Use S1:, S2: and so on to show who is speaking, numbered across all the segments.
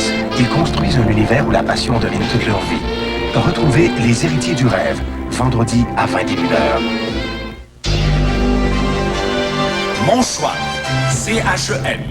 S1: Prince, ils construisent un univers où la passion domine toute leur vie. Retrouvez Les Héritiers du Rêve, vendredi à 21h.
S2: Mon choix, CHEM.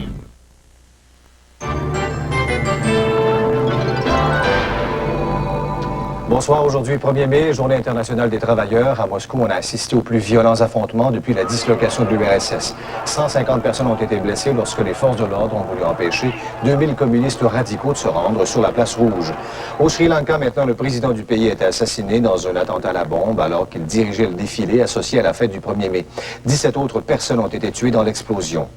S3: Bonsoir, aujourd'hui 1er mai, Journée internationale des travailleurs. À Moscou, on a assisté aux plus violents affrontements depuis la dislocation de l'URSS. 150 personnes ont été blessées lorsque les forces de l'ordre ont voulu empêcher 2000 communistes radicaux de se rendre sur la place rouge. Au Sri Lanka, maintenant, le président du pays a été assassiné dans un attentat à la bombe alors qu'il dirigeait le défilé associé à la fête du 1er mai. 17 autres personnes ont été tuées dans l'explosion.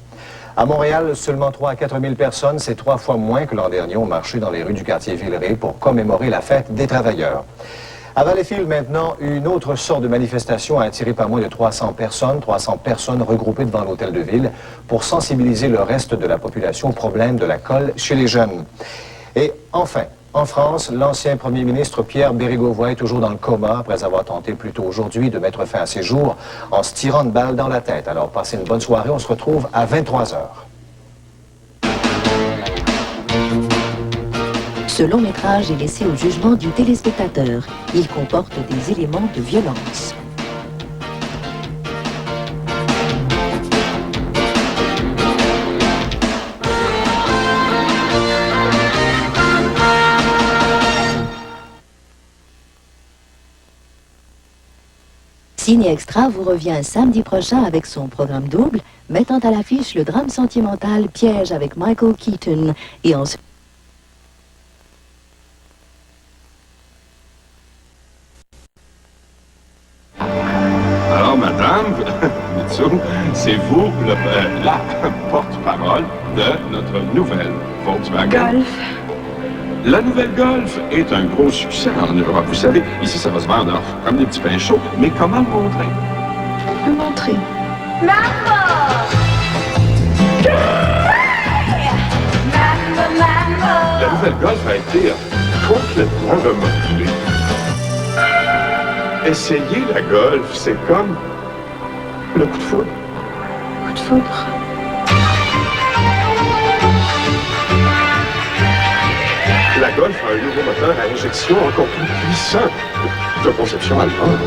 S3: À Montréal, seulement 3 à 4 000 personnes, c'est 3 fois moins que l'an dernier, ont marché dans les rues du quartier Villeray pour commémorer la fête des travailleurs. À Valleyfield, maintenant, une autre sorte de manifestation a attiré pas moins de 300 personnes regroupées devant l'hôtel de ville pour sensibiliser le reste de la population au problème de la colle chez les jeunes. Et enfin, en France, l'ancien premier ministre Pierre Bérégovoy est toujours dans le coma après avoir tenté plus tôt aujourd'hui de mettre fin à ses jours en se tirant une balle dans la tête. Alors, passez une bonne soirée. On se retrouve à 23h.
S4: Ce long métrage est laissé au jugement du téléspectateur. Il comporte des éléments de violence. Ciné Extra vous revient samedi prochain avec son programme double, mettant à l'affiche le drame sentimental Piège avec Michael Keaton et ensuite...
S5: Alors, madame, Mitsou, c'est vous la porte-parole de notre nouvelle Volkswagen.
S6: Golf.
S5: La nouvelle Golf est un gros succès en Europe. Vous savez, ici, ça va se vendre comme des petits pains chauds. Mais comment le montrer?
S6: Le montrer.
S5: La nouvelle Golf a été complètement remodelée. Essayer la Golf, c'est comme le coup de foudre.
S6: Coup de foudre.
S5: La Golf a un nouveau moteur à injection encore plus puissant de conception allemande.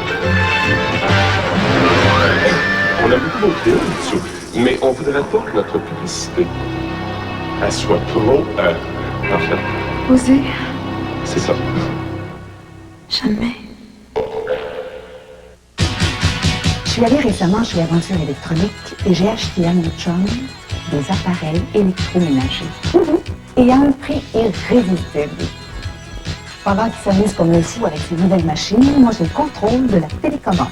S5: On a beaucoup montré là-dessous, mais on voudrait pas que notre publicité elle soit trop parfaite.
S6: Oser.
S5: C'est ça.
S6: Jamais.
S7: Je suis allée récemment chez Aventure électronique et j'ai acheté à mon chum des appareils électroménagers. Et à un prix irrésistible. Pendant qu'il s'amuse comme le fou avec ses nouvelles machines, moi j'ai le contrôle de la télécommande.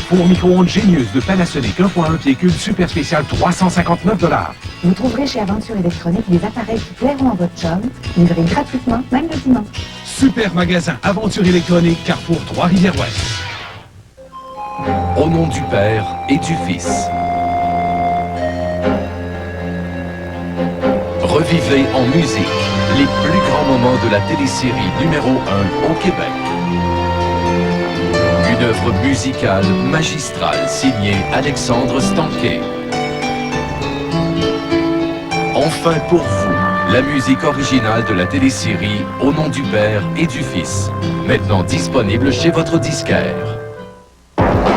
S8: Pour micro-ondes Genius de Panasonic 1.1 pied cube super spécial 359 $.
S7: Vous trouverez chez Aventure électronique des appareils qui plairont à votre chum, livrés gratuitement, même le dimanche.
S8: Super magasin Aventure électronique Carrefour Trois-Rivières-Ouest.
S9: Au nom du Père et du Fils. Revivez en musique les plus grands moments de la télésérie numéro 1 au Québec. Une œuvre musicale magistrale signée Alexandre Stanquet. Enfin pour vous, la musique originale de la télésérie Au nom du Père et du Fils. Maintenant disponible chez votre disquaire.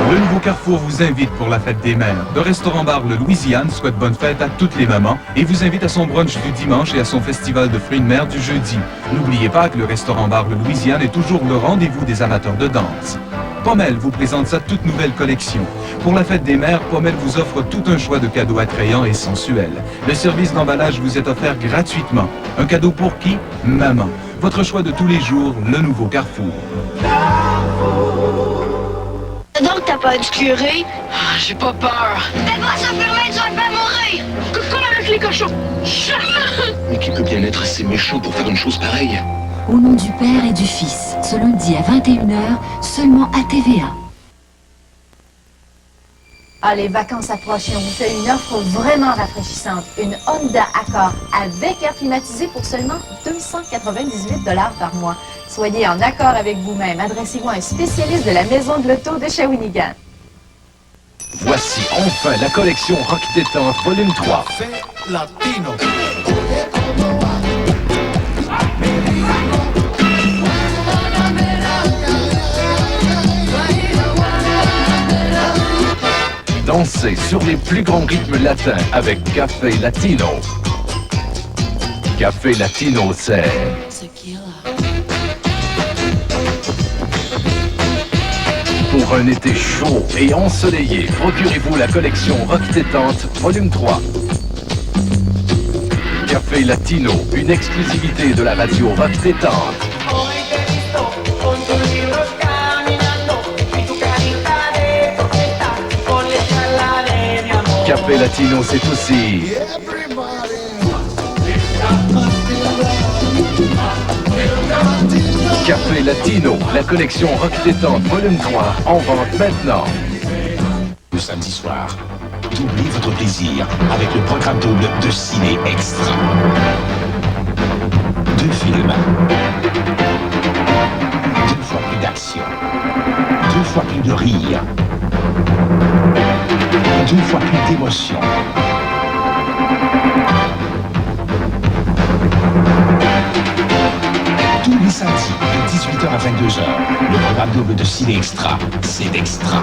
S8: Le nouveau Carrefour vous invite pour la fête des mères. Le restaurant-bar Le Louisiane souhaite bonne fête à toutes les mamans et vous invite à son brunch du dimanche et à son festival de fruits de mer du jeudi. N'oubliez pas que le restaurant-bar Le Louisiane est toujours le rendez-vous des amateurs de danse. Pommel vous présente sa toute nouvelle collection. Pour la fête des mères, Pommel vous offre tout un choix de cadeaux attrayants et sensuels. Le service d'emballage vous est offert gratuitement. Un cadeau pour qui? Maman. Votre choix de tous les jours, le nouveau Carrefour.
S10: Donc t'as pas dû curer? J'ai pas peur. Mais va s'enfermer, tu vas pas mourir! Comme avec les cochons!
S11: Mais qui peut bien être assez méchant pour faire une chose pareille?
S4: Au nom du Père et du Fils, ce lundi à 21h, seulement à TVA.
S12: Ah, les vacances approchent et on vous fait une offre vraiment rafraîchissante. Une Honda Accord avec air climatisé pour seulement 298 $ par mois. Soyez en accord avec vous-même. Adressez-vous à un spécialiste de la maison de l'auto de Shawinigan.
S9: Voici enfin la collection Rock Détente volume 3.
S2: Café Latino.
S9: dansez sur les plus grands rythmes latins avec Café Latino. Café Latino, c'est... Pour un été chaud et ensoleillé, procurez-vous la collection Rock Détente, volume 3. Café Latino, une exclusivité de la radio Rock Détente. Café Latino, c'est aussi... Café Latino, la collection Rock Détente, volume 3, en vente maintenant.
S1: Le samedi soir, doublez votre plaisir avec le programme double de Ciné Extra. 2 films, 2 fois plus d'action, 2 fois plus de rire, 2 fois plus d'émotion. Tous les samedis, de 18h à 22h, le programme double de Ciné Extra, c'est extra.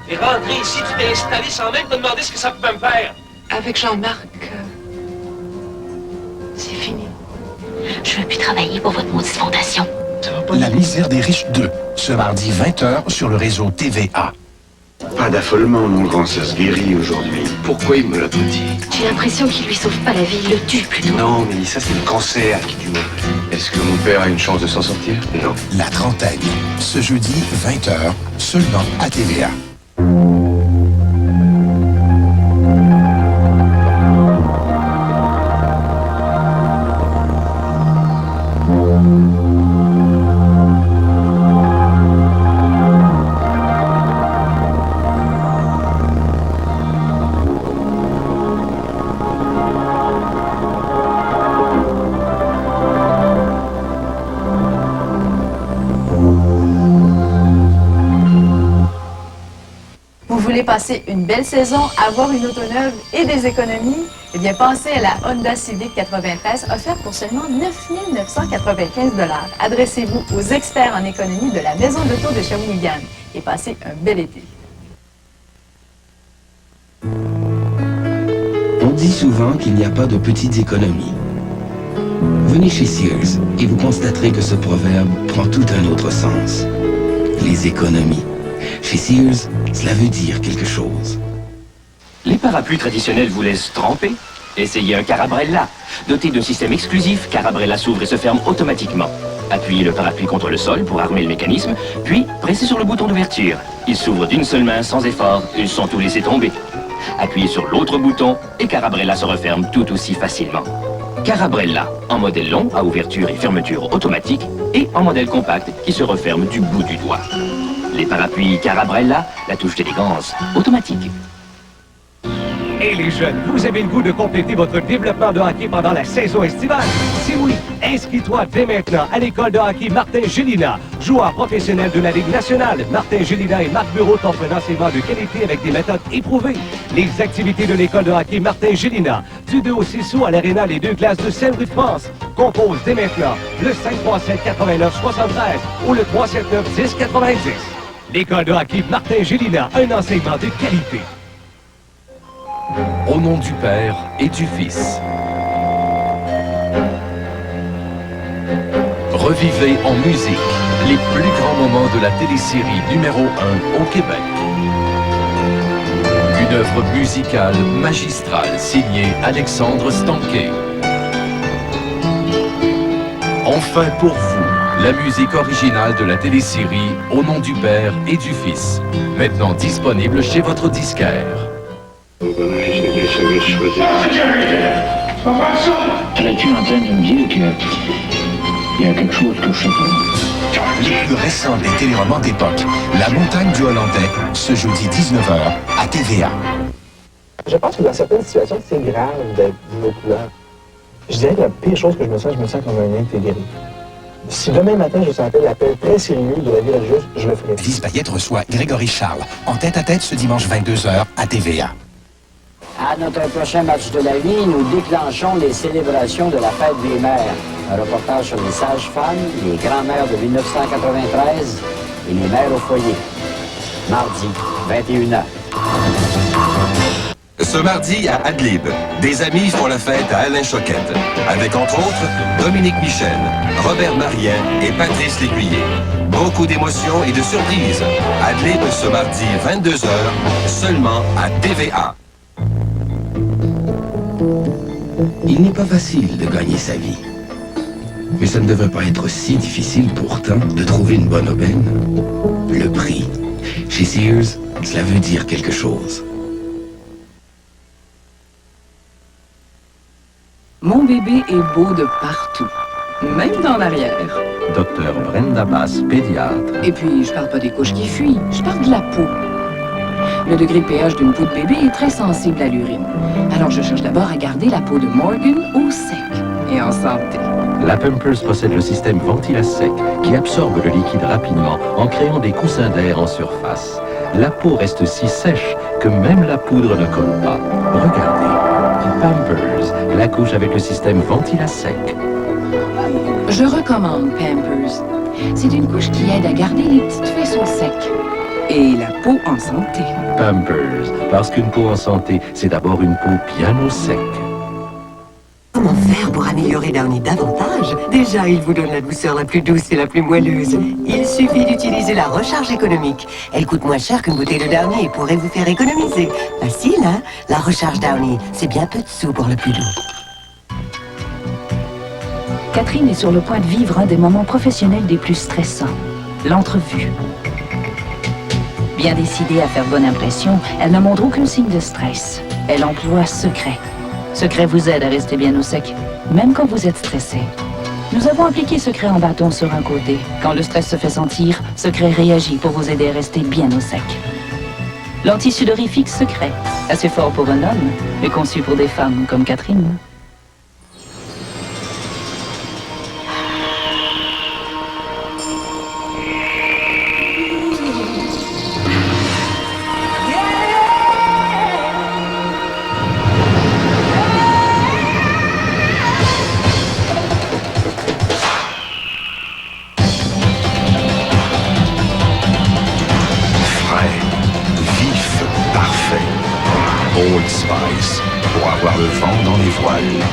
S13: Et rentrer ici, tu t'es installé sans même te demander ce que ça pouvait me faire.
S6: Avec Jean-Marc, c'est fini.
S10: Je veux plus travailler pour votre maudite fondation.
S1: La misère des riches 2, ce mardi 20h sur le réseau TVA.
S11: Pas d'affolement, mon grand, ça se guérit aujourd'hui. Pourquoi il me l'a pas dit?
S10: J'ai l'impression qu'il lui sauve pas la vie, il le tue plutôt.
S11: Non, mais ça, c'est le cancer qui tue mon père. Est-ce que mon père a une chance de s'en sortir? Non.
S1: La trentaine, ce jeudi 20h, seulement à TVA.
S12: Passer une belle saison, avoir une auto neuve et des économies, eh bien, pensez à la Honda Civic 93 offerte pour seulement 9 995 $. Adressez-vous aux experts en économie de la Maison d'auto de Shawinigan et passez un bel été.
S14: On dit souvent qu'il n'y a pas de petites économies. Venez chez Sears et vous constaterez que ce proverbe prend tout un autre sens. Les économies. Chez Sears, cela veut dire quelque chose.
S15: Les parapluies traditionnels vous laissent tremper? Essayez un Carabrella. Doté d'un système exclusif, Carabrella s'ouvre et se ferme automatiquement. Appuyez le parapluie contre le sol pour armer le mécanisme, puis pressez sur le bouton d'ouverture. Il s'ouvre d'une seule main sans effort et sans tout laisser tomber. Appuyez sur l'autre bouton et Carabrella se referme tout aussi facilement. Carabrella, en modèle long à ouverture et fermeture automatique et en modèle compact qui se referme du bout du doigt. Les parapluies Carabrella, la touche d'élégance automatique.
S16: Et les jeunes, vous avez le goût de compléter votre développement de hockey pendant la saison estivale? Si oui, inscris-toi dès maintenant à l'école de hockey Martin Gélina, joueur professionnel de la Ligue nationale. Martin Gélina et Marc Bureau t'offrent un enseignement de qualité avec des méthodes éprouvées. Les activités de l'école de hockey Martin Gélina, du 2 au 6 août à l'Aréna Les Deux Glaces de Seine-Rue de France. Compose dès maintenant le 537-89-73 ou le 379-10-90. L'école de hockey Martin Gélina, un enseignement de qualité.
S9: Au nom du Père et du Fils. Revivez en musique les plus grands moments de la télésérie numéro 1 au Québec. Une œuvre musicale magistrale signée Alexandre Stanquet. Enfin pour vous, la musique originale de la télésérie Au nom du Père et du Fils. Maintenant disponible chez votre disquaire.
S11: Es-tu en train de me dire qu'il y a quelque chose que je sais pas?
S1: Les plus récents des téléromans d'époque, La montagne du Hollandais, ce jeudi 19h à TVA.
S17: Je pense que dans certaines situations, c'est grave d'être d'une autre couleur. Je dirais que la pire chose que je me sens comme un intégré. Si demain matin, je sentais l'appel très sérieux de la vie religieuse, je le ferais.
S1: Lise Payette reçoit Grégory Charles en tête-à-tête ce dimanche 22h à TVA.
S18: À notre prochain match de la vie, nous déclenchons les célébrations de la fête des mères. Un reportage sur les sages-femmes, les grands-mères de 1993 et les mères au foyer. Mardi, 21h.
S19: Ce mardi à Adlib, des amis font la fête à Alain Choquette, avec entre autres Dominique Michel, Robert Marien et Patrice Lécuyer. Beaucoup d'émotions et de surprises. Adlib ce mardi 22h, seulement à TVA.
S14: Il n'est pas facile de gagner sa vie. Mais ça ne devrait pas être si difficile pourtant de trouver une bonne aubaine. Le prix. Chez Sears, cela veut dire quelque chose.
S20: Mon bébé est beau de partout, même dans l'arrière.
S21: Docteur Brenda Bass, pédiatre.
S20: Et puis, je parle pas des couches qui fuient, je parle de la peau. Le degré de pH d'une peau de bébé est très sensible à l'urine. Alors, je cherche d'abord à garder la peau de Morgan au sec et en santé.
S21: La Pampers possède le système Ventilase-Sec qui absorbe le liquide rapidement en créant des coussins d'air en surface. La peau reste si sèche que même la poudre ne colle pas. Regardez. Pampers, la couche avec le système Ventilase-Sec.
S20: Je recommande Pampers. C'est une couche qui aide à garder les petites fesses au sec et la peau en santé.
S21: Pampers, parce qu'une peau en santé, c'est d'abord une peau bien au sec.
S22: Comment faire pour améliorer Downy davantage? Déjà, il vous donne la douceur la plus douce et la plus moelleuse. Il suffit d'utiliser la recharge économique. Elle coûte moins cher qu'une bouteille de Downy et pourrait vous faire économiser. Facile, hein? La recharge Downy, c'est bien peu de sous pour le plus doux.
S4: Catherine est sur le point de vivre un des moments professionnels des plus stressants, l'entrevue. Bien décidée à faire bonne impression, elle ne montre aucun signe de stress. Elle emploie secret. Secret vous aide à rester bien au sec, même quand vous êtes stressé. Nous avons appliqué Secret en bâton sur un côté. Quand le stress se fait sentir, Secret réagit pour vous aider à rester bien au sec. L'anti-sudorifique Secret, assez fort pour un homme, mais conçu pour des femmes comme Catherine.
S1: Old Spice, pour avoir le vent dans les voiles.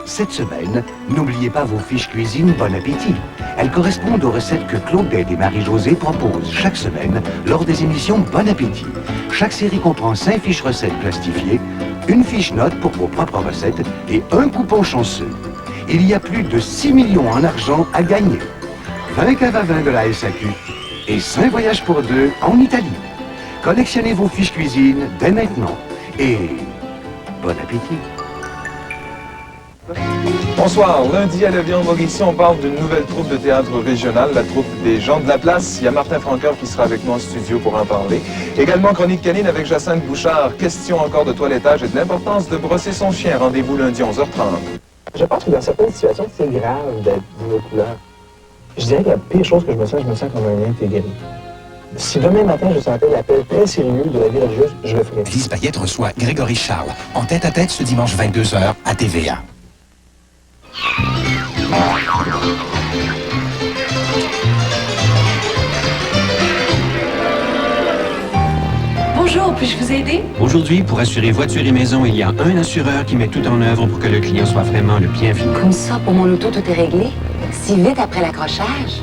S23: Cette semaine, n'oubliez pas vos fiches cuisine Bon Appétit. Elles correspondent aux recettes que Claudette et Marie-Josée proposent chaque semaine lors des émissions Bon Appétit. Chaque série comprend 5 fiches recettes plastifiées, une fiche note pour vos propres recettes et un coupon chanceux. Il y a plus de 6 millions en argent à gagner. 20 caves à vin de la SAQ et 5 voyages pour 2 en Italie. Collectionnez vos fiches cuisine dès maintenant. Et bon appétit.
S8: Bonsoir. Lundi à Levian-Mauricie, on parle d'une nouvelle troupe de théâtre régional, la troupe des gens de la place. Il y a Martin Francoeur qui sera avec nous en studio pour en parler. Également, Chronique canine avec Jacinthe Bouchard. Question encore de toilettage et de l'importance de brosser son chien. Rendez-vous lundi 11h30.
S17: Je pense que dans certaines situations, c'est grave d'être d'une autre couleur. Je dirais que la pire chose que je me sens comme un intégré. Si demain matin, je sentais l'appel très sérieux de la vie religieuse, je le ferais.
S1: Lise Payette reçoit Grégory Charles en tête-à-tête ce dimanche 22h à TVA.
S6: Bonjour, puis-je vous aider?
S24: Aujourd'hui, pour assurer voiture et maison, il y a un assureur qui met tout en œuvre pour que le client soit vraiment le bienvenu.
S6: Comme ça, pour mon auto, tout est réglé? Si vite après l'accrochage?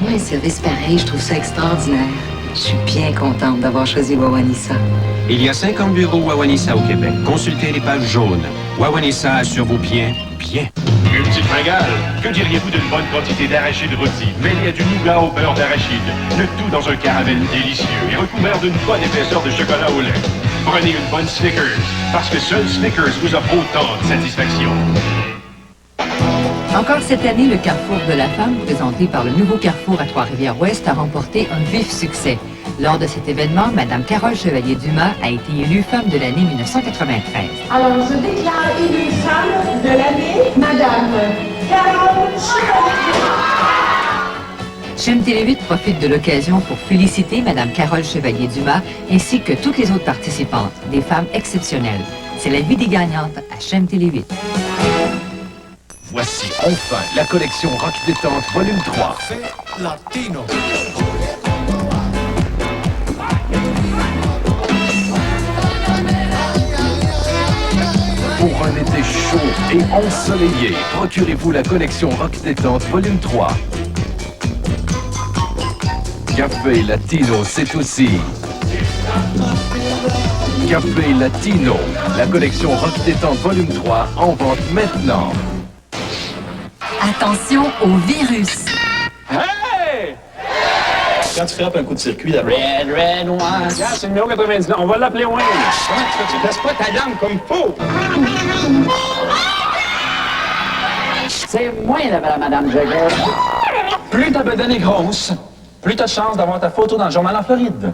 S6: Moi, un service pareil, je trouve ça extraordinaire. Je suis bien contente d'avoir choisi Wawanissa.
S24: Il y a 50 bureaux Wawanissa au Québec. Consultez les pages jaunes. Wawanissa assure vos biens bien.
S25: Une petite fringale. Que diriez-vous d'une bonne quantité d'arachides rôtis mêlé à du nougat au beurre d'arachide? Le tout dans un caramel délicieux et recouvert d'une bonne épaisseur de chocolat au lait. Prenez une bonne Snickers, parce que seul Snickers vous offre autant de satisfaction.
S20: Encore cette année, le Carrefour de la femme, présenté par le nouveau Carrefour à Trois-Rivières-Ouest, a remporté un vif succès. Lors de cet événement, Mme Carole Chevalier-Dumas a été élue femme de l'année 1993.
S10: Alors, je déclare élue femme de l'année, Madame Carole Chevalier-Dumas.
S20: Chaîne Télé 8 profite de l'occasion pour féliciter Mme Carole Chevalier-Dumas ainsi que toutes les autres participantes, des femmes exceptionnelles. C'est la vie des gagnantes à Chaîne Télé 8.
S2: Voici enfin la collection Rock Détente volume 3.
S9: et ensoleillé. Procurez-vous la collection Rock Détente Volume 3. Café Latino, c'est aussi Café Latino, la collection Rock Détente Volume 3 en vente maintenant.
S20: Attention au virus.
S17: Hey!
S3: Quand tu frappes un coup de circuit d'abord.
S17: Red, one. Regarde, c'est le numéro 99. On va l'appeler Wayne. Comment tu fais? Tu places pas ta dame comme faux.
S18: C'est moi, madame Jagger.
S3: Plus ta bedaine est grosse, plus t'as de chance d'avoir ta photo dans le journal en Floride.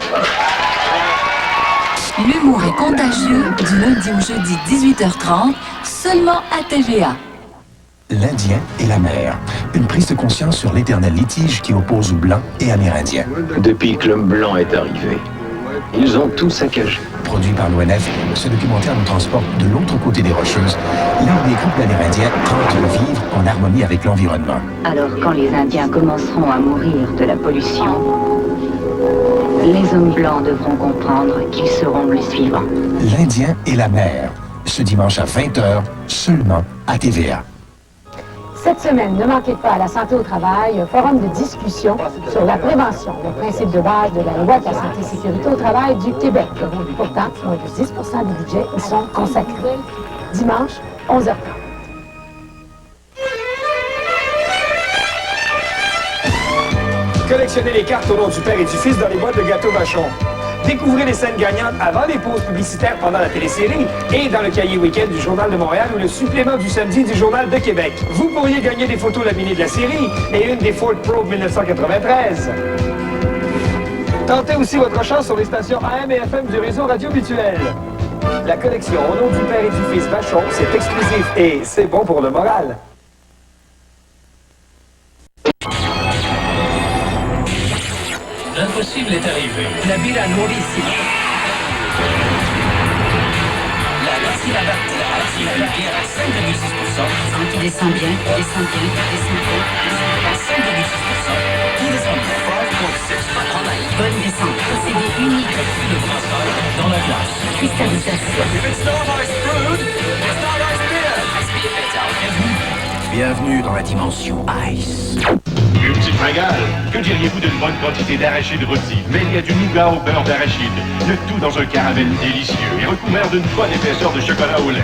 S20: L'humour est contagieux du lundi au jeudi 18h30, seulement à TVA.
S1: L'Indien et la mer. Une prise de conscience sur l'éternel litige qui oppose Blancs et Amérindiens.
S21: Depuis que l'homme blanc est arrivé, ils ont tout saccagé.
S1: Produit par l'ONF, ce documentaire nous transporte de l'autre côté des Rocheuses, là où les groupes d'Amérindiens tentent de vivre en harmonie avec l'environnement.
S4: Alors quand les Indiens commenceront à mourir de la pollution, les hommes blancs devront comprendre qu'ils seront les suivants.
S1: L'Indien et la mer. Ce dimanche à 20h, seulement à TVA.
S5: Cette semaine, ne manquez pas à la santé au travail, un forum de discussion sur la prévention, le principe de base de la loi de la santé et sécurité au travail du Québec. Pourtant, moins de 10% du budget y sont consacrés. Dimanche, 11h30.
S17: Collectionnez les cartes au nom du Père et du Fils dans les boîtes de gâteaux Vachon. Découvrez les scènes gagnantes avant les pauses publicitaires pendant la télésérie et dans le cahier week-end du Journal de Montréal ou le supplément du samedi du Journal de Québec. Vous pourriez gagner des photos laminées de la série et une des Ford Pro 1993. Tentez aussi votre chance sur les stations AM et FM du réseau Radio Mutuel. La collection au nom du Père et du Fils Vachon, c'est exclusif et c'est bon pour le moral.
S7: L'impossible est arrivé. La bière nourricie. La Latina Verte attire la bière à 5,6%.
S4: Tu descends bien, tu descends bien, tu descends bien.
S7: À 5,6%. Qui descend bien? 5,6%.
S4: Bonne descente, procédé unique.
S7: Le brasseur dans la glace.
S4: Cristallisation.
S7: If it's not ice food, it's not ice beer.
S1: Bienvenue dans la dimension Ice.
S25: Une petite fringale. Que diriez-vous d'une bonne quantité d'arachide rôti, mêlée à du nougat au beurre d'arachide, le tout dans un caramel délicieux et recouvert d'une bonne épaisseur de chocolat au lait.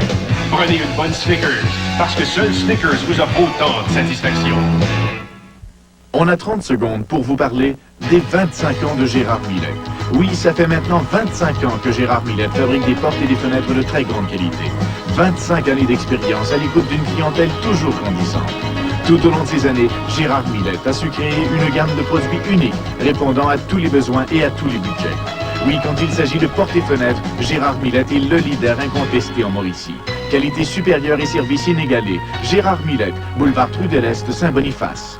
S25: Prenez une bonne Snickers, parce que seul Snickers vous offre autant de satisfaction.
S8: On a 30 secondes pour vous parler des 25 ans de Gérard Millet. Oui, ça fait maintenant 25 ans que Gérard Millet fabrique des portes et des fenêtres de très grande qualité. 25 années d'expérience à l'écoute d'une clientèle toujours grandissante. Tout au long de ces années, Gérard Millet a su créer une gamme de produits uniques, répondant à tous les besoins et à tous les budgets. Oui, quand il s'agit de portes et fenêtres, Gérard Millet est le leader incontesté en Mauricie. Qualité supérieure et service inégalé. Gérard Millet, boulevard Trudel-Est, Saint-Boniface.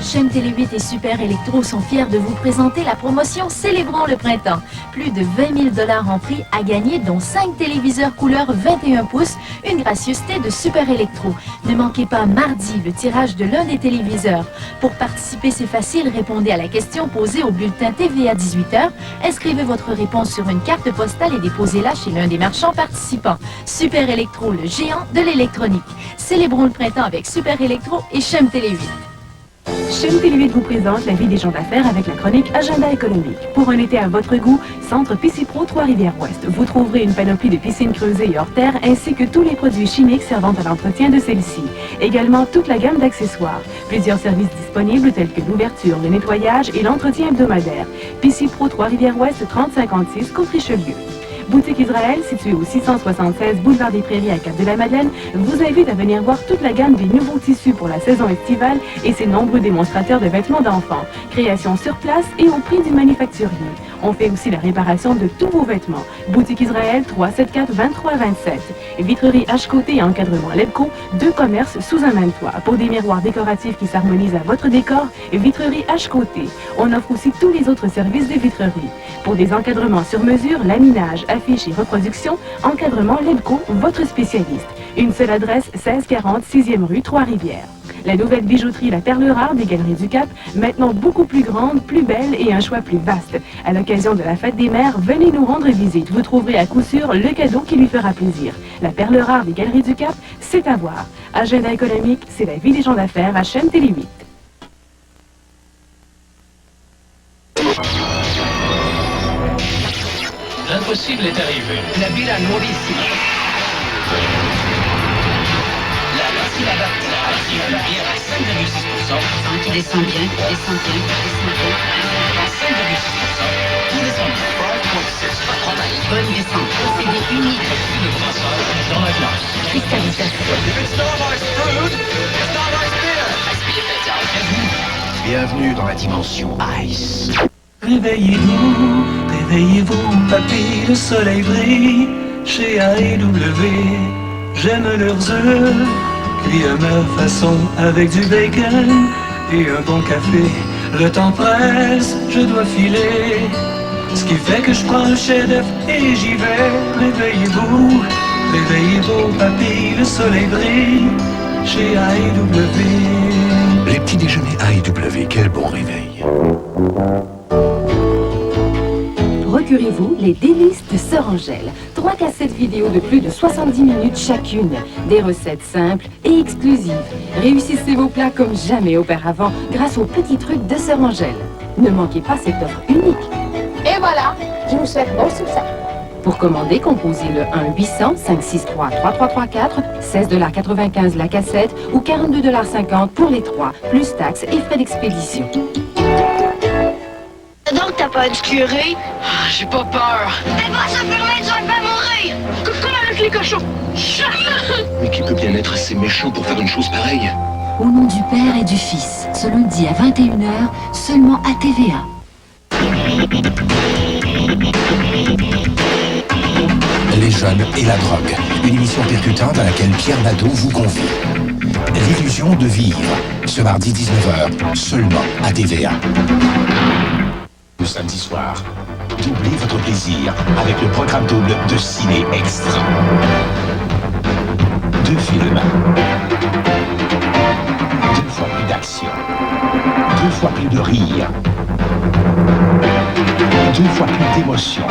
S12: Chaîne Télé 8 et Super Électro sont fiers de vous présenter la promotion Célébrons le printemps. Plus de 20 000 $ en prix à gagner, dont 5 téléviseurs couleur 21 pouces, une gracieuseté de Super Électro. Ne manquez pas mardi le tirage de l'un des téléviseurs. Pour participer, c'est facile, répondez à la question posée au bulletin TV à 18h. Inscrivez votre réponse sur une carte postale et déposez-la chez l'un des marchands participants. Super Électro, le géant de l'électronique. Célébrons le printemps avec Super Électro et Chaîne Télé 8.
S13: Chaîne Télé 8 vous présente la vie des gens d'affaires avec la chronique Agenda économique. Pour un été à votre goût, Centre Piscipro Trois-Rivières-Ouest. Vous trouverez une panoplie de piscines creusées et hors terre ainsi que tous les produits chimiques servant à l'entretien de celles-ci. Également toute la gamme d'accessoires. Plusieurs services disponibles tels que l'ouverture, le nettoyage et l'entretien hebdomadaire. Piscipro Trois-Rivières-Ouest 3056 Côte-Richelieu. Boutique Israël, située au 676 Boulevard des Prairies à Cap-de-la-Madeleine, vous invite à venir voir toute la gamme des nouveaux tissus pour la saison estivale et ses nombreux démonstrateurs de vêtements d'enfants. Création sur place et au prix du manufacturier. On fait aussi la réparation de tous vos vêtements. Boutique Israël, 374-2327. Vitrerie H-Côté et encadrement Lebco, 2 commerces sous un même toit. Pour des miroirs décoratifs qui s'harmonisent à votre décor, Vitrerie H-Côté. On offre aussi tous les autres services de vitrerie. Pour des encadrements sur mesure, laminage, affiches et reproduction, encadrement Lebco, votre spécialiste. Une seule adresse, 1640 6e rue, Trois-Rivières. La nouvelle bijouterie La Perle Rare des Galeries du Cap, maintenant beaucoup plus grande, plus belle et un choix plus vaste. À l'occasion de la fête des mères, venez nous rendre visite. Vous trouverez à coup sûr le cadeau qui lui fera plaisir. La Perle Rare des Galeries du Cap, c'est à voir. Agenda économique, c'est la vie des gens d'affaires à chaîne Télé 8.
S7: L'impossible est arrivé. La ville à Mauricie. La lessive à bactéries active la bière à 5,6%.
S6: Descends bien, descends bien, descends bien.
S7: À 5,6%. Tout descend bien. 5,6. Pas trop mal.
S6: Bonne descente. Procédé unique.
S7: Le brassage dans la glace.
S6: Cristallisation.
S1: Bienvenue dans la dimension Ice.
S11: Réveillez-vous, réveillez-vous, papy, le soleil brille chez A&W. J'aime leurs œufs, cuits à ma façon avec du bacon et un bon café. Le temps presse, je dois filer, ce qui fait que je prends le chef-d'œuvre et j'y vais. Réveillez-vous, réveillez-vous, papy, le soleil brille chez A&W.
S1: Les petits déjeuners A&W, quel bon réveil.
S14: Procurez-vous les délices de Sœur Angèle. 3 cassettes vidéo de plus de 70 minutes chacune. Des recettes simples et exclusives. Réussissez vos plats comme jamais auparavant grâce aux petits trucs de Sœur Angèle. Ne manquez pas cette offre unique.
S5: Et voilà, je vous souhaite bon succès.
S14: Pour commander, composez le 1-800-563-3334, 16,95 $ la cassette ou 42,50 $ pour les 3, plus taxes et frais d'expédition.
S10: Donc t'as pas du curé? J'ai pas peur. Fais pas ça, Firmin, tu vas pas mourir! Comme avec les cochons!
S1: Mais qui peut bien être assez méchant pour faire une chose pareille?
S4: Au nom du Père et du Fils, ce lundi à 21h, seulement à TVA.
S1: Les jeunes et la drogue. Une émission percutante à laquelle Pierre Nadeau vous convie. L'illusion de vivre. Ce mardi 19h, seulement à TVA. Le samedi soir, doublez votre plaisir avec le programme double de Ciné Extra. 2 films. 2 fois plus d'action. 2 fois plus de rire. 2 fois plus d'émotion.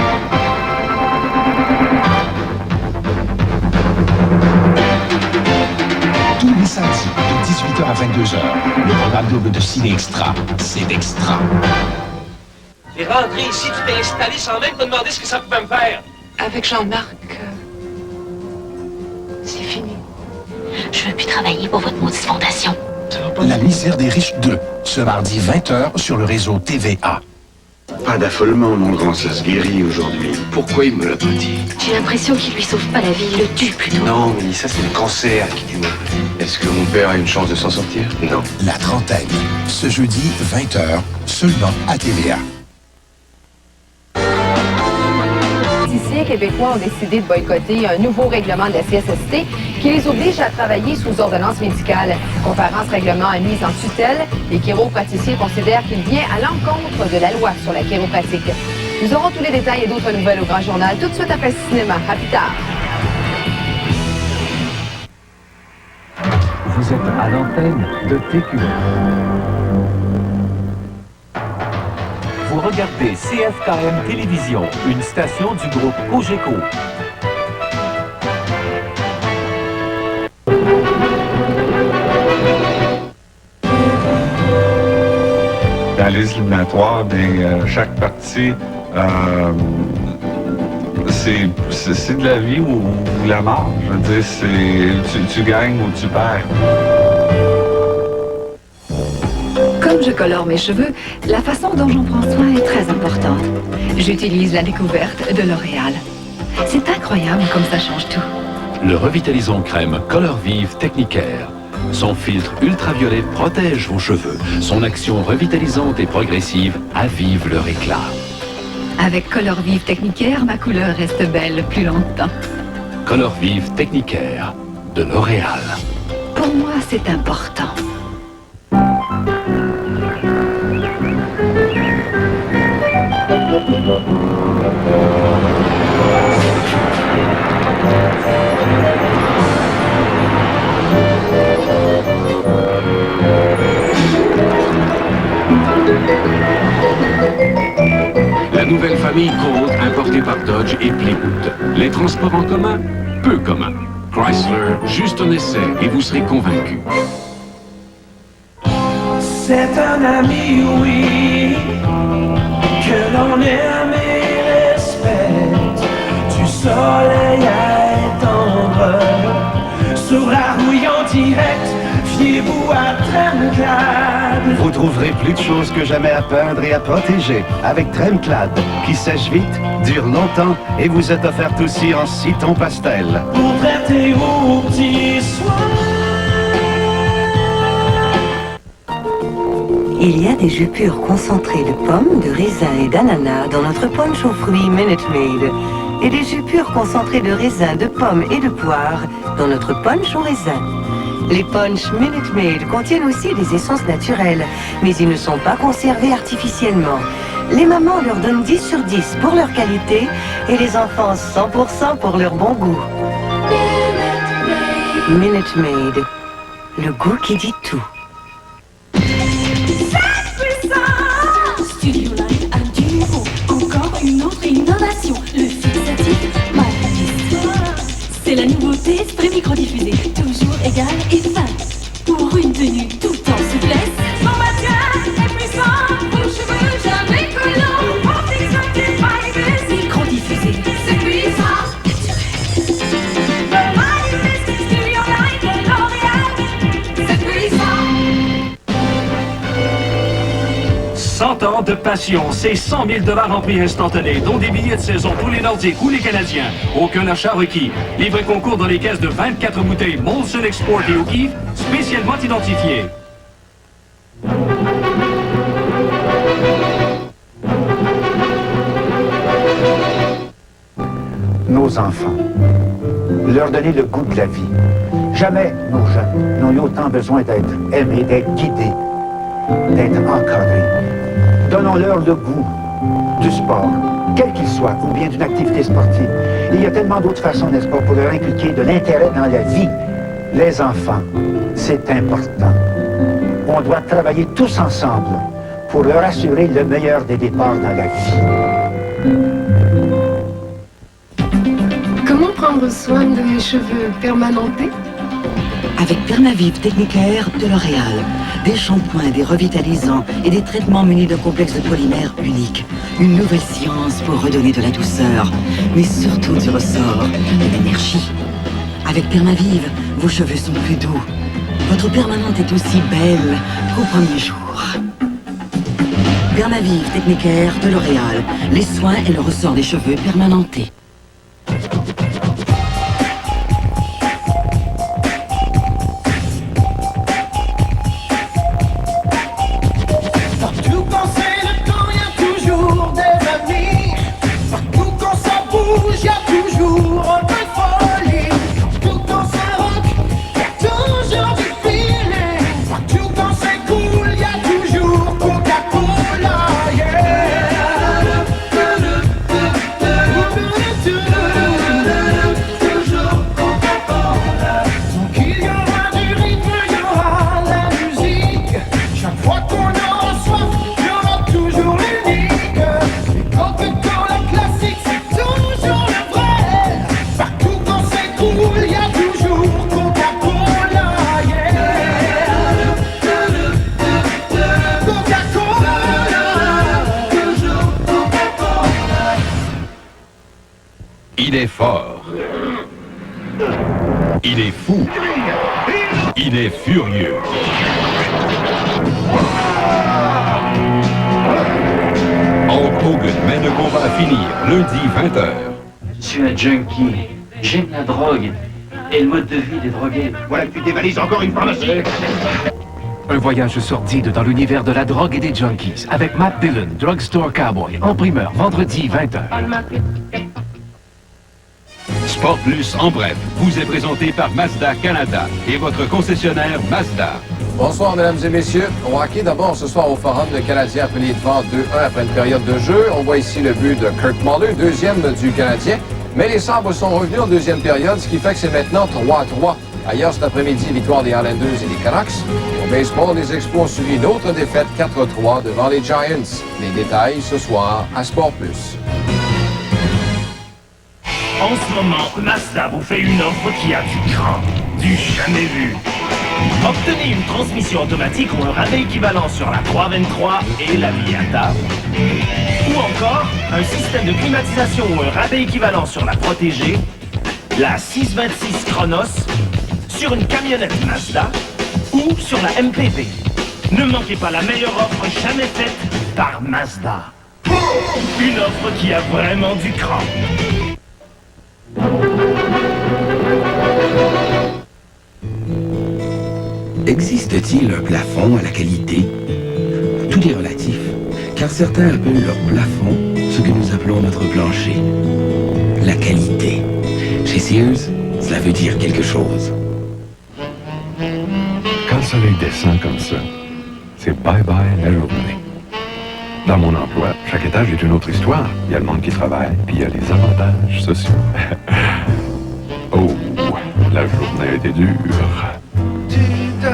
S1: Tous les samedis, de 18h à 22h, le programme double de Ciné Extra, c'est extra.
S7: T'es rentré ici, tu t'es installé sans même te demander ce que ça pouvait me faire.
S6: Avec Jean-Marc, c'est fini.
S4: Je veux plus travailler pour votre maudite fondation.
S1: La misère des riches 2, ce mardi 20h sur le réseau TVA.
S15: Pas d'affolement, mon grand, ça se guérit aujourd'hui. Pourquoi il me l'a pas dit?
S4: J'ai l'impression qu'il lui sauve pas la vie, il le tue plutôt.
S15: Non, mais ça, c'est le cancer qui tue. Est-ce que mon père a une chance de s'en sortir? Non.
S1: La trentaine, ce jeudi 20h, seulement à TVA.
S16: Politiciens québécois ont décidé de boycotter un nouveau règlement de la CSST qui les oblige à travailler sous ordonnance médicale. Comparant ce règlement à mise en tutelle, les chiropraticiens considèrent qu'il vient à l'encontre de la loi sur la chiropratique. Nous aurons tous les détails et d'autres nouvelles au Grand Journal tout de suite après le cinéma. À plus tard.
S9: Vous êtes à l'antenne de TQM. Vous regardez CFKM Télévision, une station du groupe Cogeco.
S19: Dans les éliminatoires, chaque partie, c'est de la vie ou la mort. Je veux dire, tu gagnes ou tu perds.
S12: Comme je colore mes cheveux, la façon dont j'en prends soin est très importante. J'utilise la découverte de L'Oréal. C'est incroyable comme ça change tout.
S21: Le revitalisant crème Color Vive Technicaire. Son filtre ultraviolet protège vos cheveux. Son action revitalisante et progressive avive leur éclat.
S12: Avec Color Vive Technicaire, ma couleur reste belle plus longtemps.
S21: Color Vive Technicaire de L'Oréal.
S12: Pour moi, c'est important.
S2: nouvelle famille Colt importée par Dodge et Plymouth. Les transports en commun, peu communs. Chrysler, juste un essai et vous serez convaincu.
S11: C'est un ami, oui, que l'on aime et respecte. Du soleil à étendre, sur la rouille en direct, fiez-vous à Tremclad.
S18: Vous trouverez plus de choses que jamais à peindre et à protéger avec Tremclad, qui sèche vite, dure longtemps et vous est offerte aussi en 6 tons pastel.
S11: Pour prêter aux petits soins.
S6: Il y a des jus purs concentrés de pommes, de raisin et d'ananas dans notre punch aux fruits Minute Maid. Et des jus purs concentrés de raisin, de pommes et de poire dans notre punch au raisin. Les punch Minute Maid contiennent aussi des essences naturelles, mais ils ne sont pas conservés artificiellement. Les mamans leur donnent 10 sur 10 pour leur qualité et les enfants 100% pour leur bon goût. Minute Maid, le goût qui dit tout.
S12: Studio Live a du nouveau, encore une autre innovation, le fixatif Magis. C'est la nouveauté spray micro-diffusé, toujours égal et fin, pour une tenue tout en souplesse. Son matière est puissant, vos cheveux jamais collants, pour fixatif Magis. Micro-diffusé, c'est puissant, naturel. Le Magis, Studio Live de L'Oréal, c'est puissant.
S11: 100 ans de passion, c'est 100 000 $ en prix instantané, dont des billets de saison pour les Nordiques ou les Canadiens. Aucun achat requis. Livré concours dans les caisses de 24 bouteilles Molson Export et O'Keeffe, spécialement identifiées.
S18: Nos enfants. Leur donner le goût de la vie. Jamais nos jeunes n'ont eu autant besoin d'être aimés, d'être guidés, d'être encadrés. Donnons-leur le goût du sport, quel qu'il soit, ou bien d'une activité sportive. Il y a tellement d'autres façons, n'est-ce pas, pour leur inculquer de l'intérêt dans la vie. Les enfants, c'est important. On doit travailler tous ensemble pour leur assurer le meilleur des départs dans la vie.
S22: Comment prendre soin de mes cheveux permanentés?
S6: Avec Permavive Technicaire de L'Oréal, des shampoings, des revitalisants et des traitements munis de complexes de polymères uniques. Une nouvelle science pour redonner de la douceur, mais surtout du ressort et de l'énergie. Avec Permavive, vos cheveux sont plus doux. Votre permanente est aussi belle qu'au premier jour. Permavive Technicaire de L'Oréal, les soins et le ressort des cheveux permanentés.
S9: Il est fort. Il est fou. Il est furieux. Hulk Hogan mène le combat à finir, lundi 20h.
S3: Je suis un junkie. J'aime la drogue. Et le mode de vie des drogués.
S15: Voilà que tu dévalises encore une pharmacie.
S1: Un voyage sordide dans l'univers de la drogue et des junkies avec Matt Dillon, Drugstore Cowboy, en primeur, vendredi 20h.
S9: Sport Plus, en bref, vous est présenté par Mazda Canada et votre concessionnaire Mazda.
S23: Bonsoir, mesdames et messieurs. Au hockey, d'abord, ce soir au Forum, le Canadien a pris les devants 2-1 après une période de jeu. On voit ici le but de Kirk Muller, deuxième du Canadien. Mais les Sabres sont revenus en deuxième période, ce qui fait que c'est maintenant 3-3. Ailleurs cet après-midi, victoire des Highlanders et des Canucks. Au baseball, les Expos ont subi une autre défaite 4-3 devant les Giants. Les détails ce soir à Sport Plus.
S8: En ce moment, Mazda vous fait une offre qui a du cran, du jamais vu. Obtenez une transmission automatique ou un rabais équivalent sur la 323 et la Miata. Ou encore, un système de climatisation ou un rabais équivalent sur la protégée, la 626 Chronos, sur une camionnette Mazda ou sur la MPV. Ne manquez pas la meilleure offre jamais faite par Mazda. Une offre qui a vraiment du cran.
S1: Existe-t-il un plafond à la qualité? Tout est relatif, car certains appellent leur plafond ce que nous appelons notre plancher. La qualité. Chez Sears, cela veut dire quelque chose.
S17: Quand le soleil descend comme ça, c'est bye-bye la journée. Dans mon emploi, chaque étage est une autre histoire. Il y a le monde qui travaille, puis il y a les avantages sociaux. Oh, la journée a été dure.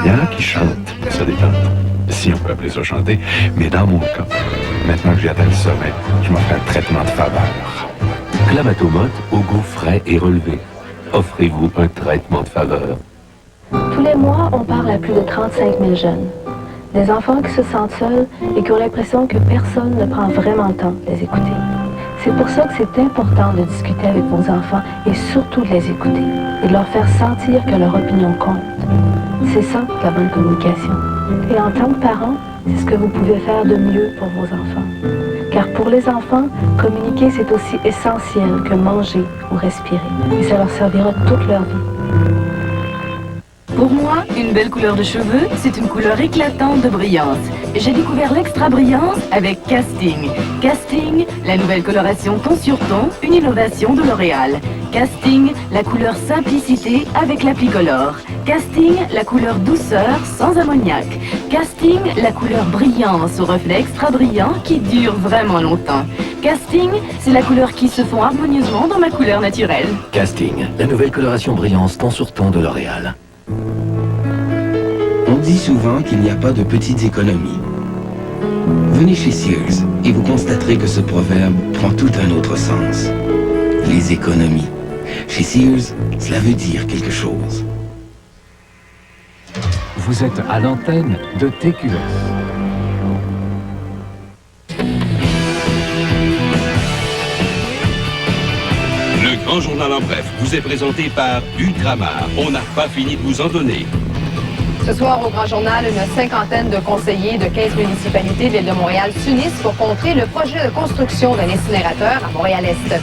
S17: Il y en a qui chantent pour se détendre, si on peut appeler ça chanter, mais dans mon cas, maintenant que j'ai atteint le sommet, je me fais un traitement de faveur.
S21: Clamato-Mott au goût frais et relevé. Offrez-vous un traitement de faveur.
S20: Tous les mois, on parle à plus de 35 000 jeunes. Des enfants qui se sentent seuls et qui ont l'impression que personne ne prend vraiment le temps de les écouter. C'est pour ça que c'est important de discuter avec vos enfants et surtout de les écouter et de leur faire sentir que leur opinion compte. C'est ça, la bonne communication. Et en tant que parent, c'est ce que vous pouvez faire de mieux pour vos enfants. Car pour les enfants, communiquer, c'est aussi essentiel que manger ou respirer. Et ça leur servira toute leur vie.
S14: Pour moi, une belle couleur de cheveux, c'est une couleur éclatante de brillance. J'ai découvert l'extra brillance avec Casting. Casting, la nouvelle coloration ton sur ton, une innovation de L'Oréal. Casting, la couleur simplicité avec l'applicolore. Casting, la couleur douceur sans ammoniac. Casting, la couleur brillance au reflet extra brillant qui dure vraiment longtemps. Casting, c'est la couleur qui se fond harmonieusement dans ma couleur naturelle.
S21: Casting, la nouvelle coloration brillance ton sur ton de L'Oréal.
S1: On dit souvent qu'il n'y a pas de petites économies. Venez chez Sears et vous constaterez que ce proverbe prend tout un autre sens. Les économies. Chez Sears, cela veut dire quelque chose.
S21: Vous êtes à l'antenne de TQS.
S24: Le grand journal en bref vous est présenté par Ultramar. On n'a pas fini de vous en donner.
S16: Ce soir, au Grand Journal, une cinquantaine de conseillers de 15 municipalités de l'île de Montréal s'unissent pour contrer le projet de construction d'un incinérateur à Montréal-Est.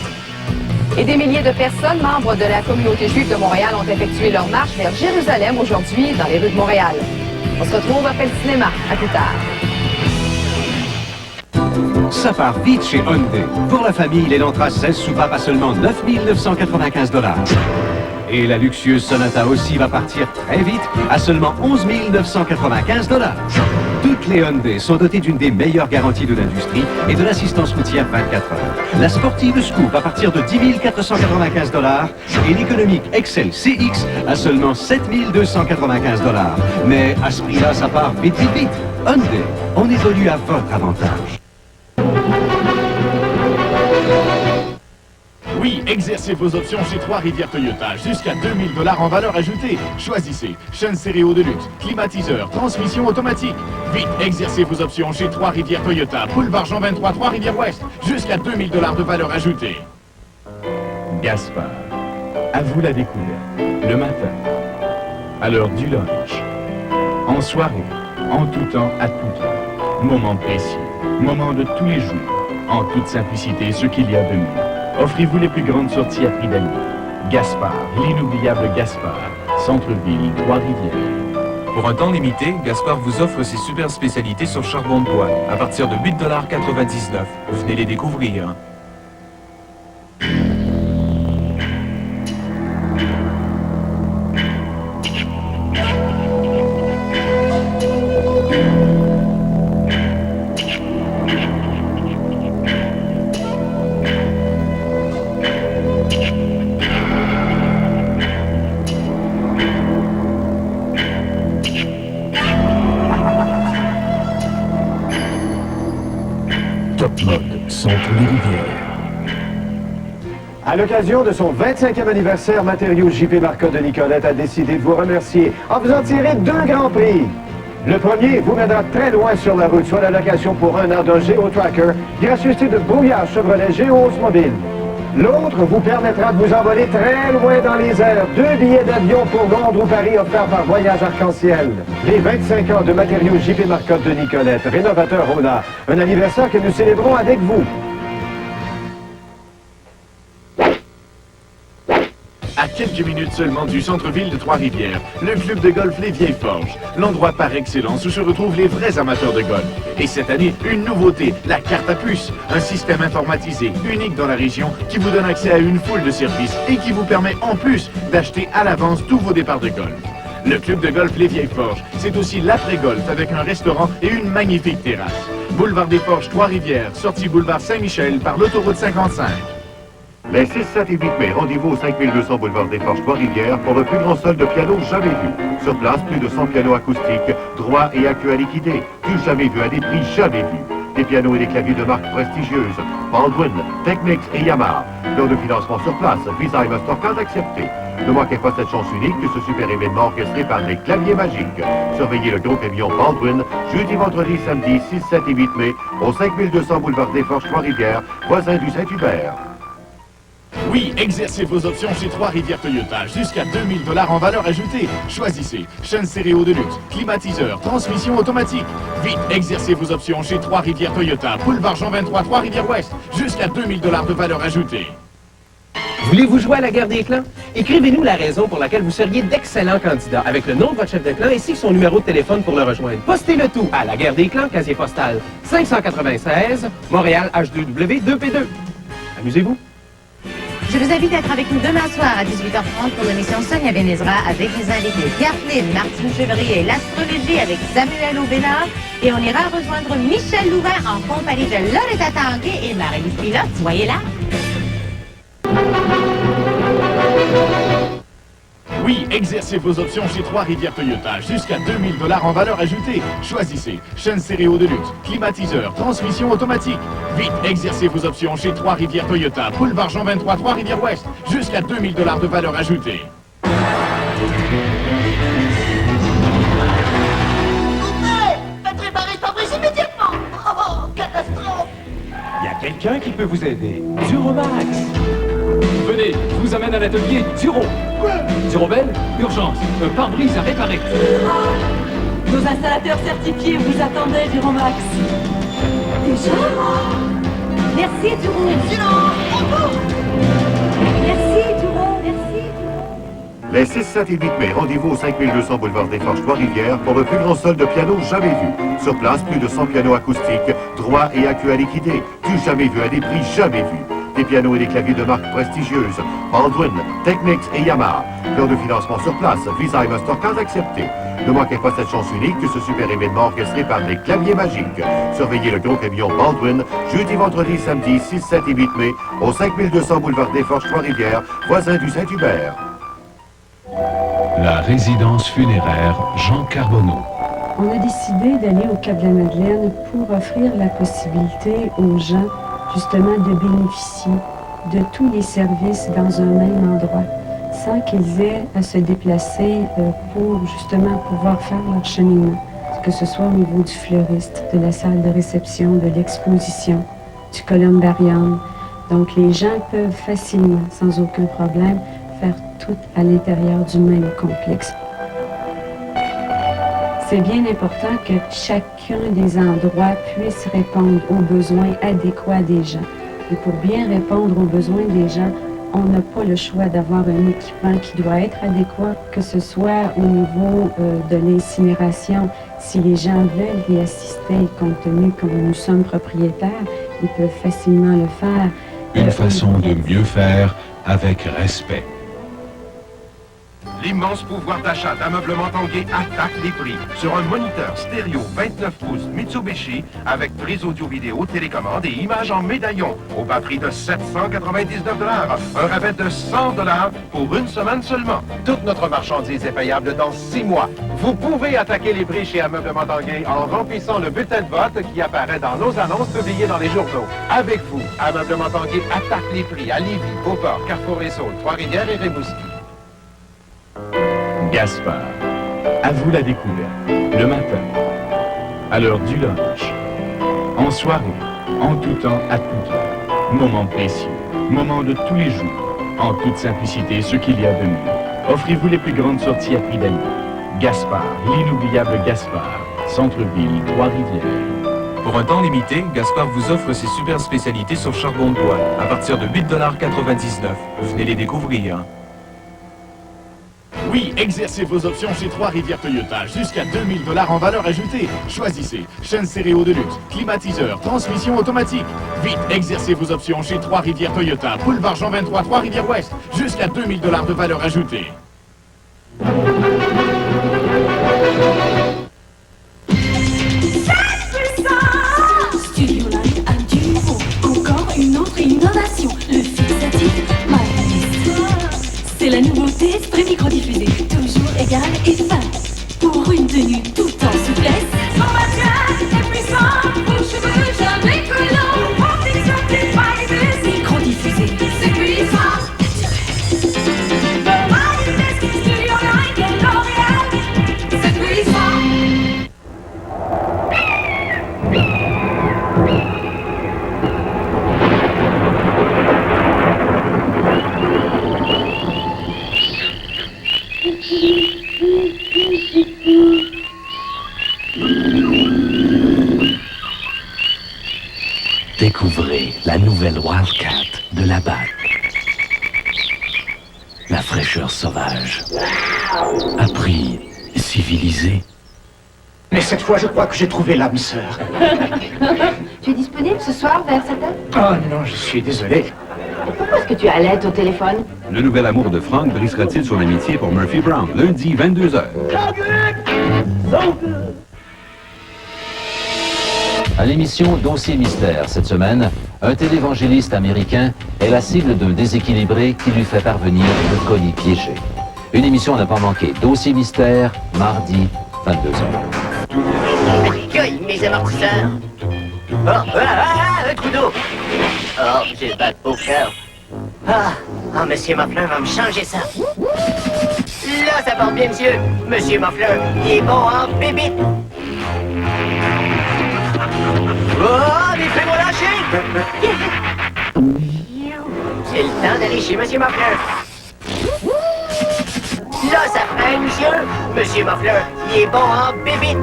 S16: Et des milliers de personnes, membres de la communauté juive de Montréal, ont effectué leur marche vers Jérusalem aujourd'hui dans les rues de Montréal. On se retrouve après le cinéma. À plus tard.
S25: Ça part vite chez Hyundai. Pour la famille, l'Elantra 16 soupape à seulement 9 995 $. Et la luxueuse Sonata aussi va partir très vite à seulement 11 995 $. Toutes les Hyundai sont dotées d'une des meilleures garanties de l'industrie et de l'assistance routière 24 heures. La sportive Scoop à partir de 10 495 $ et l'économique Excel CX à seulement 7 295 $. Mais à ce prix-là, ça part vite. Hyundai, on évolue à votre avantage.
S26: Oui, exercez vos options chez Trois-Rivières Toyota. Jusqu'à 2000 $ en valeur ajoutée. Choisissez chaîne stéréo de luxe, climatiseur, transmission automatique. Vite, exercez vos options chez Trois-Rivières Toyota. Boulevard Jean 23, Trois-Rivières-Ouest. Jusqu'à 2000 $ de valeur ajoutée. Gaspard, à vous la découverte. Le matin, à l'heure du lunch, en soirée, en tout temps, à tout temps. Moment précieux, moment de tous les jours. En toute simplicité, ce qu'il y a de mieux. Offrez-vous les plus grandes sorties à prix d'amis. Gaspard, l'inoubliable Gaspard, centre-ville, Trois-Rivières.
S27: Pour un temps limité, Gaspard vous offre ses super spécialités sur charbon de bois, à partir de 8,99 $. Venez les découvrir.
S2: mode sont les rivières.
S25: À l'occasion de son 25e anniversaire, Matériaux JP Marcotte de Nicolette a décidé de vous remercier en faisant tirer 2 grands prix. Le premier vous mènera très loin sur la route, soit la location pour 1 an d'un Géo-Tracker, gracieuseté de Brouillard Chevrolet Géo-Mobile. L'autre vous permettra de vous envoler très loin dans les airs. 2 billets d'avion pour Londres ou Paris offerts par Voyage Arc-en-Ciel. Les 25 ans de Matériaux JP Marcotte de Nicolette, rénovateur Rona. Un anniversaire que nous célébrons avec vous.
S26: À quelques minutes seulement du centre-ville de Trois-Rivières, le club de golf Les Vieilles Forges, l'endroit par excellence où se retrouvent les vrais amateurs de golf. Et cette année, une nouveauté, la carte à puce, un système informatisé unique dans la région qui vous donne accès à une foule de services et qui vous permet en plus d'acheter à l'avance tous vos départs de golf. Le club de golf Les Vieilles Forges, c'est aussi l'après-golf avec un restaurant et une magnifique terrasse. Boulevard des Forges, Trois-Rivières, sortie boulevard Saint-Michel par l'autoroute 55.
S4: Les 6, 7 et 8 mai, rendez-vous au 5200 boulevard des Forges, Trois-Rivières pour le plus grand solde de pianos jamais vu. Sur place, plus de 100 pianos acoustiques, droits et accus à liquider. Du jamais vu à des prix jamais vus. Des pianos et des claviers de marques prestigieuses. Baldwin, Technics et Yamaha. Lors de financement sur place, Visa et Mastercard acceptés. Ne manquez pas cette chance unique de ce super événement orchestré par les claviers magiques. Surveillez le gros camion Baldwin, jeudi, vendredi, samedi, 6, 7 et 8 mai, au 5200 boulevard des Forges, Trois-Rivières, voisin du Saint-Hubert.
S26: Oui, exercez vos options chez Trois-Rivières Toyota. Jusqu'à 2000 $ en valeur ajoutée. Choisissez chaîne stéréo de luxe, climatiseur, transmission automatique. Vite, exercez vos options chez Trois-Rivières Toyota. Boulevard Jean 23, Trois-Rivières-Ouest. Jusqu'à 2000 $ de valeur ajoutée.
S5: Voulez-vous jouer à la guerre des clans? Écrivez-nous la raison pour laquelle vous seriez d'excellents candidats avec le nom de votre chef de clan ainsi que son numéro de téléphone pour le rejoindre. Postez le tout à la guerre des clans, casier postal 596, Montréal H2W 2P2. Amusez-vous.
S7: Je vous invite à être avec nous demain soir à 18h30 pour l'émission Sonia Benezra avec les invités Pierre Flynn, Martine Chevrier et l'astrologie avec Samuel Aubénard. Et on ira rejoindre Michel Louvain en compagnie de Loretta Tanguay et Marie-Lise Pilote. Soyez là!
S26: Oui, exercez vos options chez Trois-Rivières Toyota. Jusqu'à 2000 $ en valeur ajoutée. Choisissez chaîne stéréo de luxe, climatiseur, transmission automatique. Vite, exercez vos options chez Trois-Rivières Toyota. Boulevard Jean 23, Trois-Rivières-Ouest. Jusqu'à 2000 $ de valeur ajoutée.
S10: Faites réparer cette brise immédiatement! Oh, catastrophe!
S25: Il y a quelqu'un qui peut vous aider. Duromax.
S3: Venez, je vous amène à l'atelier Duro. Durobel, urgence, un pare-brise à réparer.
S6: Nos installateurs certifiés vous attendaient, Duromax. Déjà? Merci, Duro. Merci, Duro. Merci.
S4: Les 6, 7 et 8 mai, rendez-vous au 5200 boulevard des Forges, Trois-Rivières pour le plus grand solde de pianos jamais vu. Sur place, plus de 100 pianos acoustiques, droits et accus à liquider. Du jamais vu à des prix jamais vus. Des pianos et des claviers de marques prestigieuses. Baldwin, Technics et Yamaha. Lors de financement sur place, Visa et Mastercard acceptés. Ne manquez pas cette chance unique de ce super événement orchestré par les claviers magiques. Surveillez le gros camion Baldwin, jeudi, vendredi, samedi, 6, 7 et 8 mai, au 5200 boulevard des Forges, Trois-Rivières, voisin du Saint-Hubert.
S2: La résidence funéraire Jean Carbonneau.
S13: On a décidé d'aller au Cap-de-la-Madeleine pour offrir la possibilité aux gens justement de bénéficier de tous les services dans un même endroit, sans qu'ils aient à se déplacer pour justement pouvoir faire leur cheminement, que ce soit au niveau du fleuriste, de la salle de réception, de l'exposition, du columbarium. Donc les gens peuvent facilement, sans aucun problème, faire tout à l'intérieur du même complexe. C'est bien important que chacun des endroits puisse répondre aux besoins adéquats des gens. Et pour bien répondre aux besoins des gens, on n'a pas le choix d'avoir un équipement qui doit être adéquat, que ce soit au niveau de l'incinération. Si les gens veulent y assister, compte tenu que nous sommes propriétaires, ils peuvent facilement le faire.
S2: Une façon de mieux faire avec respect.
S9: L'immense pouvoir d'achat d'Ameublement Tanguay attaque les prix sur un moniteur stéréo 29 pouces Mitsubishi avec prise audio-vidéo, télécommande et images en médaillon au bas prix de 799 $. Un rabais de 100 $ pour une semaine seulement. Toute notre marchandise est payable dans 6 mois. Vous pouvez attaquer les prix chez Ameublement Tanguay en remplissant le bulletin de vote qui apparaît dans nos annonces publiées dans les journaux. Avec vous, Ameublement Tanguay attaque les prix à Lévis, Beauport, Carrefour-et-Sault, Trois-Rivières et Rimouski.
S27: Gaspard. À vous la découverte. Le matin. À l'heure du lunch. En soirée. En tout temps, à toute heure. Moment précieux. Moment de tous les jours. En toute simplicité, ce qu'il y a de mieux. Offrez-vous les plus grandes sorties à prix d'amis. Gaspard. L'inoubliable Gaspard. Centre-ville, Trois-Rivières. Pour un temps limité, Gaspard vous offre ses super spécialités sur charbon de bois. À partir de 8,99 $. Venez les découvrir.
S26: Oui, exercez vos options chez Trois-Rivières Toyota. Jusqu'à 2000 $ en valeur ajoutée. Choisissez chaîne stéréo de luxe, climatiseur, transmission automatique. Vite, exercez vos options chez Trois-Rivières Toyota. Boulevard Jean 23, Trois-Rivières-Ouest. Jusqu'à 2000 $ de valeur ajoutée.
S11: Studio Live a du nouveau. Encore une autre innovation. Le fixatif MyList. C'est la nouveauté spray micro-diffusé. Toujours égal et fin. Pour une tenue tout en souplesse. Son maintien est puissant. Vos cheveux jamais collants. Pour fixatif MyList. Micro-diffusé. C'est puissant. MyList. Studio Live et L'Oréal. C'est puissant.
S1: Découvrez la nouvelle Wildcat de la BAC. La fraîcheur sauvage. À prix civilisé.
S12: Mais cette fois, je crois que j'ai trouvé l'âme sœur.
S16: Tu es disponible ce soir vers 7 heures?
S12: Oh non, je suis désolé.
S16: Pourquoi est-ce que tu allaites au téléphone?
S17: Le nouvel amour de Frank brisera-t-il son amitié pour Murphy Brown, lundi 22h.
S21: À l'émission Dossier Mystère, cette semaine, un télévangéliste américain est la cible d'un déséquilibré qui lui fait parvenir le colis piégé. Une émission à ne pas manquer. Dossier Mystère, mardi, 22h.
S10: Accueille mes amortisseurs. Oh, un coup d'eau. Oh, j'ai le bat au cœur. Monsieur Muffler va me changer ça. Là, ça porte bien, monsieur. Monsieur Muffler, il est bon en bébite. Oh, mais fais-moi lâcher. C'est le temps d'aller chez Monsieur Muffler. Là, ça fait, monsieur. Monsieur Muffler, il est bon en bébite.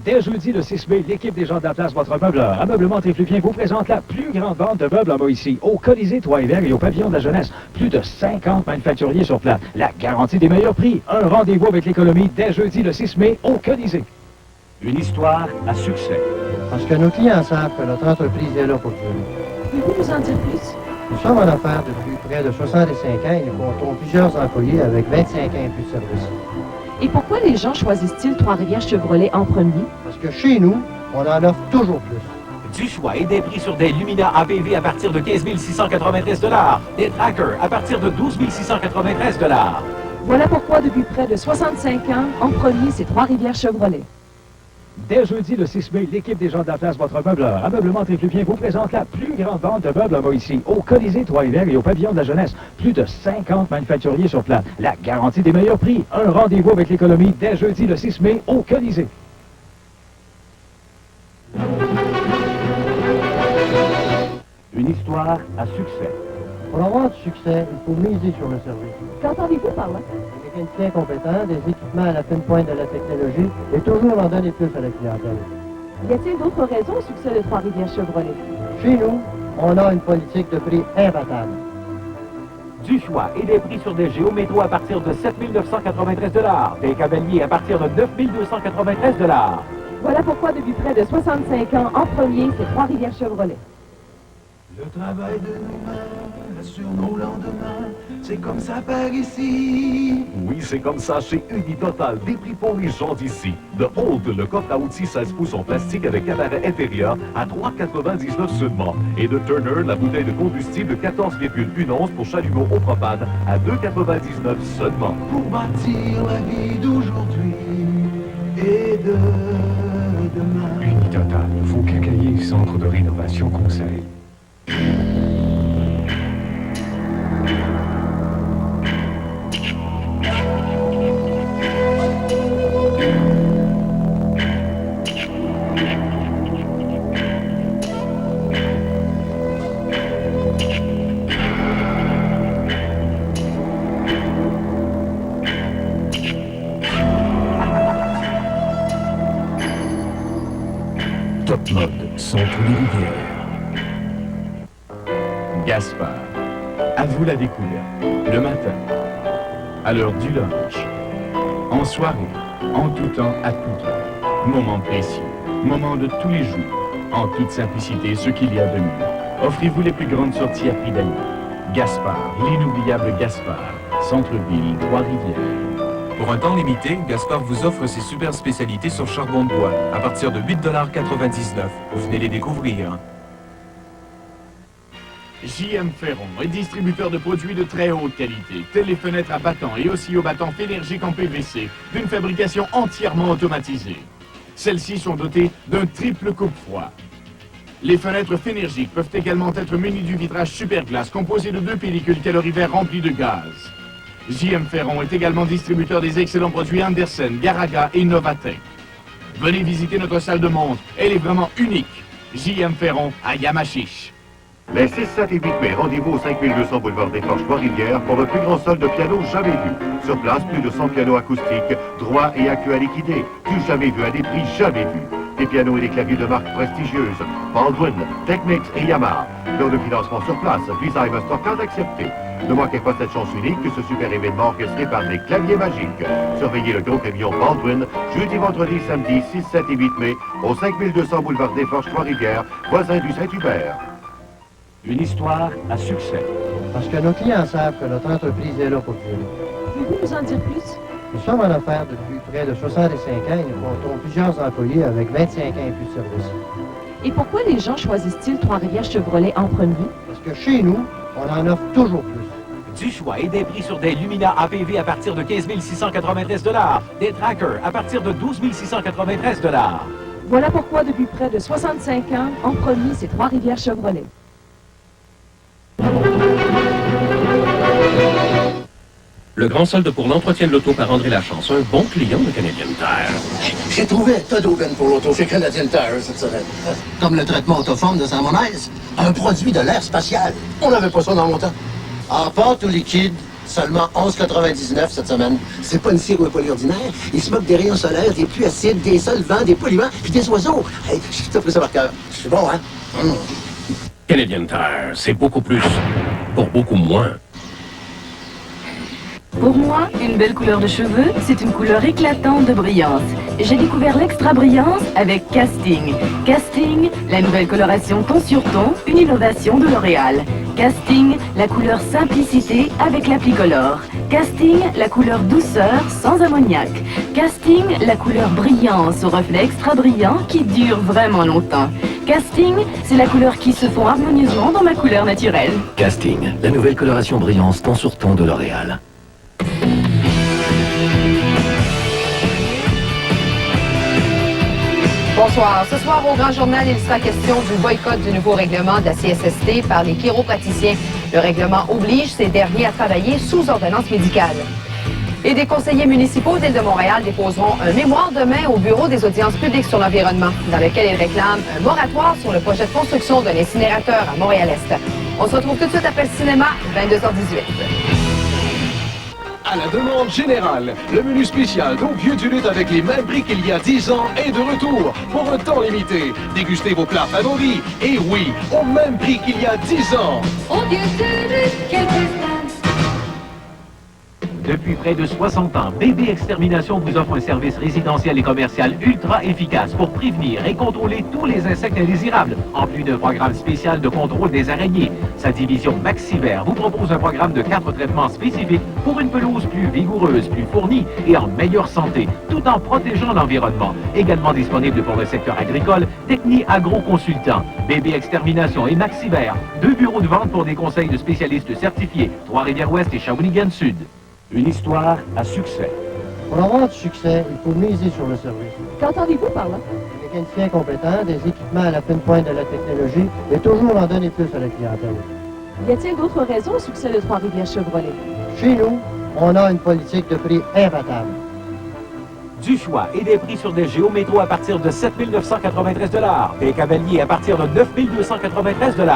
S15: Dès jeudi, le 6 mai, l'équipe des gens de la place, votre meubleur, Ameublement Trifluvien, vous présente la plus grande vente de meubles en Mauricie. Au Colisée Trois-Rivières et au Pavillon de la Jeunesse. Plus de 50 manufacturiers sur place. La garantie des meilleurs prix. Un rendez-vous avec l'économie dès jeudi, le 6 mai, au Colisée.
S25: Une histoire à succès.
S18: Parce que nos clients savent que notre entreprise est là pour eux.
S13: Pouvez-vous nous en dire plus?
S18: Nous sommes en affaires depuis près de 65 ans et nous comptons plusieurs employés avec 25 ans et plus de services.
S13: Et pourquoi les gens choisissent-ils Trois-Rivières Chevrolet en premier?
S18: Parce que chez nous, on en offre toujours plus.
S25: Du choix et des prix sur des Lumina APV à partir de 15 693 $. Des Tracker à partir de 12 693 $.
S13: Voilà pourquoi, depuis près de 65 ans, en premier, c'est Trois-Rivières Chevrolet.
S15: Dès jeudi, le 6 mai, l'équipe des gens de la place, votre meubleur, Ameublement Trifluvien, vous présente la plus grande vente de meubles en Mauricie. Au Colisée Trois-Rivières et au Pavillon de la Jeunesse. Plus de 50 manufacturiers sur place. La garantie des meilleurs prix. Un rendez-vous avec l'économie dès jeudi, le 6 mai, au Colisée.
S25: Une histoire à succès.
S18: Pour avoir du succès, il faut miser sur le service.
S13: Qu'entendez-vous par là?
S18: Des techniciens compétents, des équipements à la fine pointe de la technologie et toujours en donner plus à la clientèle.
S13: Y a-t-il d'autres raisons au succès de Trois-Rivières Chevrolet?
S18: Chez nous, on a une politique de prix imbattable.
S25: Du choix et des prix sur des Géométro à partir de 7 993 $. Des Cavaliers à partir de 9 293 $.
S13: Voilà pourquoi, depuis près de 65 ans, en premier, c'est Trois-Rivières Chevrolet.
S8: Le travail de nos mains assure nos lendemains, c'est comme ça par ici.
S2: Oui, c'est comme ça chez Unitotal, des prix pour les gens d'ici. De Holt, le coffre à outils 16 pouces en plastique avec cabaret intérieur à 3,99 seulement. Et de Turner, la bouteille de combustible de 14,1 onces pour chalumeau au propane à 2,99 seulement.
S8: Pour bâtir la vie d'aujourd'hui et de demain.
S2: Unitotal, vos quincailliers centre de rénovation conseil. Top Mode, centre des rivières.
S27: Gaspard. À vous la découverte. Le matin. À l'heure du lunch. En soirée. En tout temps, à toute heure. Moment précieux. Moment de tous les jours. En toute simplicité, ce qu'il y a de mieux. Offrez-vous les plus grandes sorties à prix d'année. Gaspard. L'inoubliable Gaspard. Centre-ville, Trois-Rivières.
S14: Pour un temps limité, Gaspard vous offre ses super spécialités sur charbon de bois, à partir de 8,99 $. Venez les découvrir.
S26: J.M. Ferron est distributeur de produits de très haute qualité, tels les fenêtres à battants et aussi aux battants Fénergiques en PVC, d'une fabrication entièrement automatisée. Celles-ci sont dotées d'un triple coupe-froid. Les fenêtres Fénergiques peuvent également être munies du vitrage Superglace composé de 2 pellicules calorifères remplies de gaz. J.M. Ferron est également distributeur des excellents produits Andersen, Garaga et Novatec. Venez visiter notre salle de montre, elle est vraiment unique. J.M. Ferron à Yamachiche.
S4: Les 6, 7 et 8 mai, rendez-vous au 5200 boulevard des Forges Trois-Rivières pour le plus grand solde de pianos jamais vu. Sur place, plus de 100 pianos acoustiques, droits et accus à liquider. Du jamais vu à des prix jamais vus. Des pianos et des claviers de marques prestigieuses. Baldwin, Technics et Yamaha. Plan de financement sur place, Visa et Mastercard acceptés. Ne manquez pas cette chance unique que ce super événement orchestré par des claviers magiques. Surveillez le gros camion Baldwin, jeudi, vendredi, samedi, 6, 7 et 8 mai, au 5200 boulevard des Forges Trois-Rivières, voisin du Saint-Hubert.
S15: Une histoire à succès.
S18: Parce que nos clients savent que notre entreprise est là pour durer.
S13: Pouvez-vous nous en dire plus?
S18: Nous sommes en affaires depuis près de 65 ans et nous comptons plusieurs employés avec 25 ans et plus de service.
S13: Et pourquoi les gens choisissent-ils Trois-Rivières Chevrolet en premier?
S18: Parce que chez nous, on en offre toujours plus.
S19: Du choix et des prix sur des Lumina APV à partir de 15 693 $, des Tracker à partir de 12 693 $.
S13: Voilà pourquoi, depuis près de 65 ans, en premier, c'est Trois-Rivières Chevrolet.
S5: Le grand solde pour l'entretien de l'auto par André Lachance, un bon client de Canadian Tire.
S20: J'ai trouvé un tas d'aubaine pour l'auto chez Canadian Tire cette semaine. Comme le traitement autoforme de Saint-Monaise, un produit de l'air spatial. On n'avait pas ça dans mon temps. En pâte ou liquide, seulement 11,99 cette semaine. C'est pas une cire ou un polyordinaire. Il se moque des rayons solaires, des pluies acides, des solvants, des polluants, puis des oiseaux. Hey, j'ai pris ça par cœur. C'est bon, hein?
S5: Canadian Tire, c'est beaucoup plus pour beaucoup moins.
S11: Pour moi, une belle couleur de cheveux, c'est une couleur éclatante de brillance. J'ai découvert l'extra brillance avec Casting. Casting, la nouvelle coloration ton sur ton, une innovation de L'Oréal. Casting, la couleur simplicité avec l'applicolore. Casting, la couleur douceur sans ammoniac. Casting, la couleur brillance au reflet extra brillant qui dure vraiment longtemps. Casting, c'est la couleur qui se fond harmonieusement dans ma couleur naturelle.
S21: Casting, la nouvelle coloration brillance ton sur ton de L'Oréal.
S16: Bonsoir. Ce soir, au Grand Journal, il sera question du boycott du nouveau règlement de la CSST par les chiropraticiens. Le règlement oblige ces derniers à travailler sous ordonnance médicale. Et des conseillers municipaux d'Île de Montréal déposeront un mémoire demain au Bureau des audiences publiques sur l'environnement, dans lequel ils réclament un moratoire sur le projet de construction d'un incinérateur à Montréal-Est. On se retrouve tout de suite après le cinéma, 22h18.
S22: À la demande générale, le menu spécial donc vieux du lutte avec les mêmes prix qu'il y a 10 ans est de retour pour un temps limité. Dégustez vos plats favoris et oui, au même prix qu'il y a 10 ans.
S11: Oh Dieu de lutte, quelle prestance!
S19: Depuis près de 60 ans, BB Extermination vous offre un service résidentiel et commercial ultra efficace pour prévenir et contrôler tous les insectes indésirables, en plus d'un programme spécial de contrôle des araignées. Sa division Maxivert vous propose un programme de 4 traitements spécifiques pour une pelouse plus vigoureuse, plus fournie et en meilleure santé, tout en protégeant l'environnement. Également disponible pour le secteur agricole, Techni Agro-Consultant, BB Extermination et Maxivert, 2 bureaux de vente pour des conseils de spécialistes certifiés, Trois-Rivières-Ouest et Shawinigan-Sud.
S15: Une histoire à succès.
S18: Pour avoir du succès, il faut miser sur le service.
S16: Qu'entendez-vous par là?
S18: Des mécaniciens compétents, des équipements à la fine pointe de la technologie et toujours en donner plus à la clientèle.
S16: Y a-t-il d'autres raisons au succès de Trois-Rivières Chevrolet?
S18: Chez nous, on a une politique de prix imbattable.
S19: Du choix et des prix sur des Géométro à partir de 7 993 $, des Cavaliers à partir de 9 293 $.